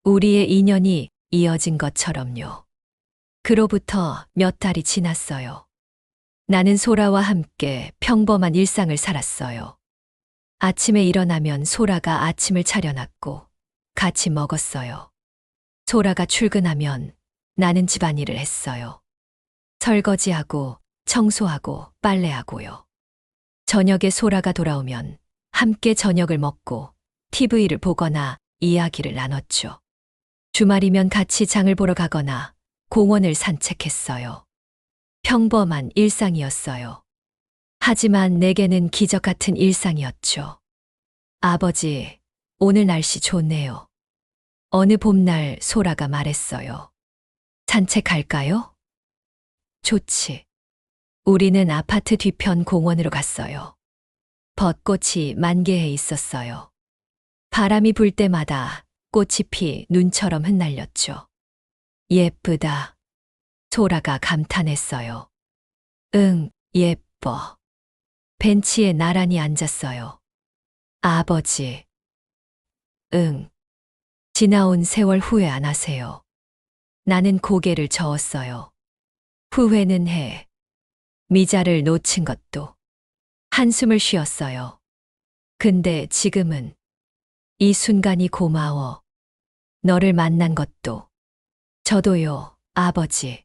우리의 인연이 이어진 것처럼요. 그로부터 몇 달이 지났어요. 나는 소라와 함께 평범한 일상을 살았어요. 아침에 일어나면 소라가 아침을 차려놨고 같이 먹었어요. 소라가 출근하면 나는 집안일을 했어요. 설거지하고 청소하고 빨래하고요. 저녁에 소라가 돌아오면 함께 저녁을 먹고 TV를 보거나 이야기를 나눴죠. 주말이면 같이 장을 보러 가거나 공원을 산책했어요. 평범한 일상이었어요. 하지만 내게는 기적 같은 일상이었죠. 아버지, 오늘 날씨 좋네요. 어느 봄날 소라가 말했어요. 산책할까요? 좋지. 우리는 아파트 뒤편 공원으로 갔어요. 벚꽃이 만개해 있었어요. 바람이 불 때마다 꽃이 피 눈처럼 흩날렸죠. 예쁘다. 소라가 감탄했어요. 응, 예뻐. 벤치에 나란히 앉았어요. 아버지. 응. 지나온 세월 후회 안 하세요. 나는 고개를 저었어요. 후회는 해. 미자를 놓친 것도. 한숨을 쉬었어요. 근데 지금은 이 순간이 고마워. 너를 만난 것도. 저도요, 아버지.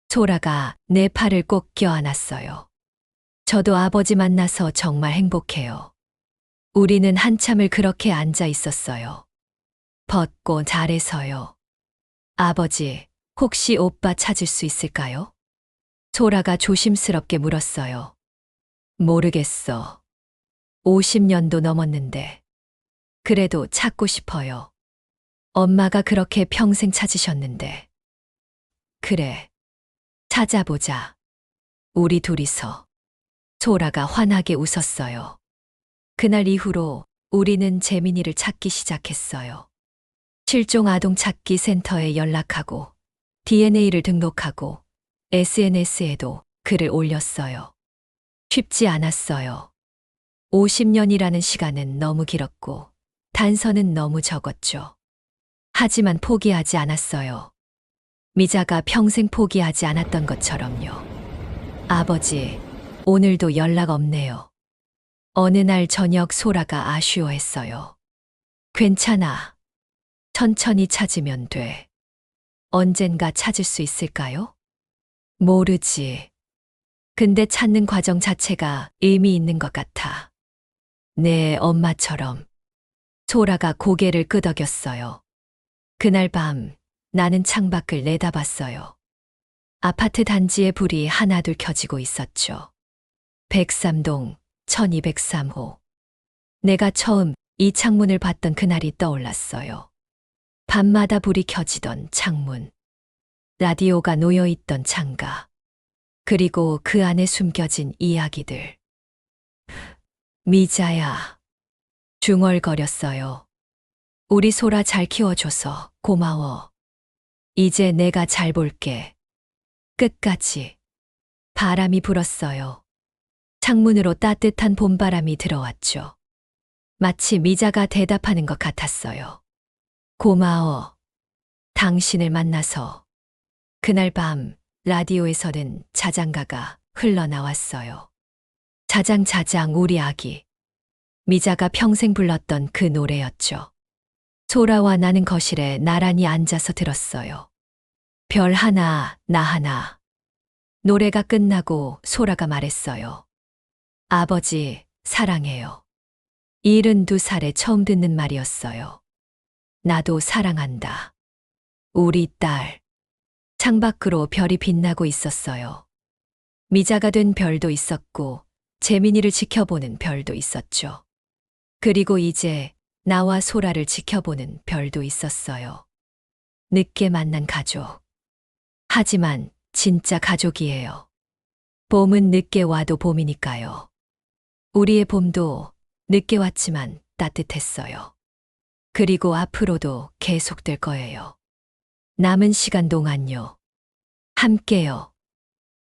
소라가 내 팔을 꼭 껴안았어요. 저도 아버지 만나서 정말 행복해요. 우리는 한참을 그렇게 앉아 있었어요. 벚꽃 아래서요. 아버지, 혹시 오빠 찾을 수 있을까요? 소라가 조심스럽게 물었어요. 모르겠어. 50년도 넘었는데. 그래도 찾고 싶어요. 엄마가 그렇게 평생 찾으셨는데. 그래. 찾아보자. 우리 둘이서. 소라가 환하게 웃었어요. 그날 이후로 우리는 재민이를 찾기 시작했어요. 실종 아동 찾기 센터에 연락하고 DNA를 등록하고 SNS에도 글을 올렸어요. 쉽지 않았어요. 50년이라는 시간은 너무 길었고 단서는 너무 적었죠. 하지만 포기하지 않았어요. 미자가 평생 포기하지 않았던 것처럼요. 아버지, 오늘도 연락 없네요. 어느 날 저녁 소라가 아쉬워했어요. 괜찮아. 천천히 찾으면 돼. 언젠가 찾을 수 있을까요? 모르지. 근데 찾는 과정 자체가 의미 있는 것 같아. 내 엄마처럼. 소라가 고개를 끄덕였어요. 그날 밤 나는 창밖을 내다봤어요. 아파트 단지의 불이 하나둘 켜지고 있었죠. 103동 1203호. 내가 처음 이 창문을 봤던 그날이 떠올랐어요. 밤마다 불이 켜지던 창문. 라디오가 놓여있던 창가. 그리고 그 안에 숨겨진 이야기들. 미자야. 중얼거렸어요. 우리 소라 잘 키워줘서 고마워. 이제 내가 잘 볼게. 끝까지. 바람이 불었어요. 창문으로 따뜻한 봄바람이 들어왔죠. 마치 미자가 대답하는 것 같았어요. 고마워. 당신을 만나서. 그날 밤 라디오에서는 자장가가 흘러나왔어요. 자장자장 우리 아기. 미자가 평생 불렀던 그 노래였죠. 소라와 나는 거실에 나란히 앉아서 들었어요. 별 하나, 나 하나. 노래가 끝나고 소라가 말했어요. 아버지, 사랑해요. 72살에 처음 듣는 말이었어요. 나도 사랑한다. 우리 딸. 창밖으로 별이 빛나고 있었어요. 미자가 된 별도 있었고, 재민이를 지켜보는 별도 있었죠. 그리고 이제 나와 소라를 지켜보는 별도 있었어요. 늦게 만난 가족. 하지만 진짜 가족이에요. 봄은 늦게 와도 봄이니까요. 우리의 봄도 늦게 왔지만 따뜻했어요. 그리고 앞으로도 계속될 거예요. 남은 시간 동안요. 함께요.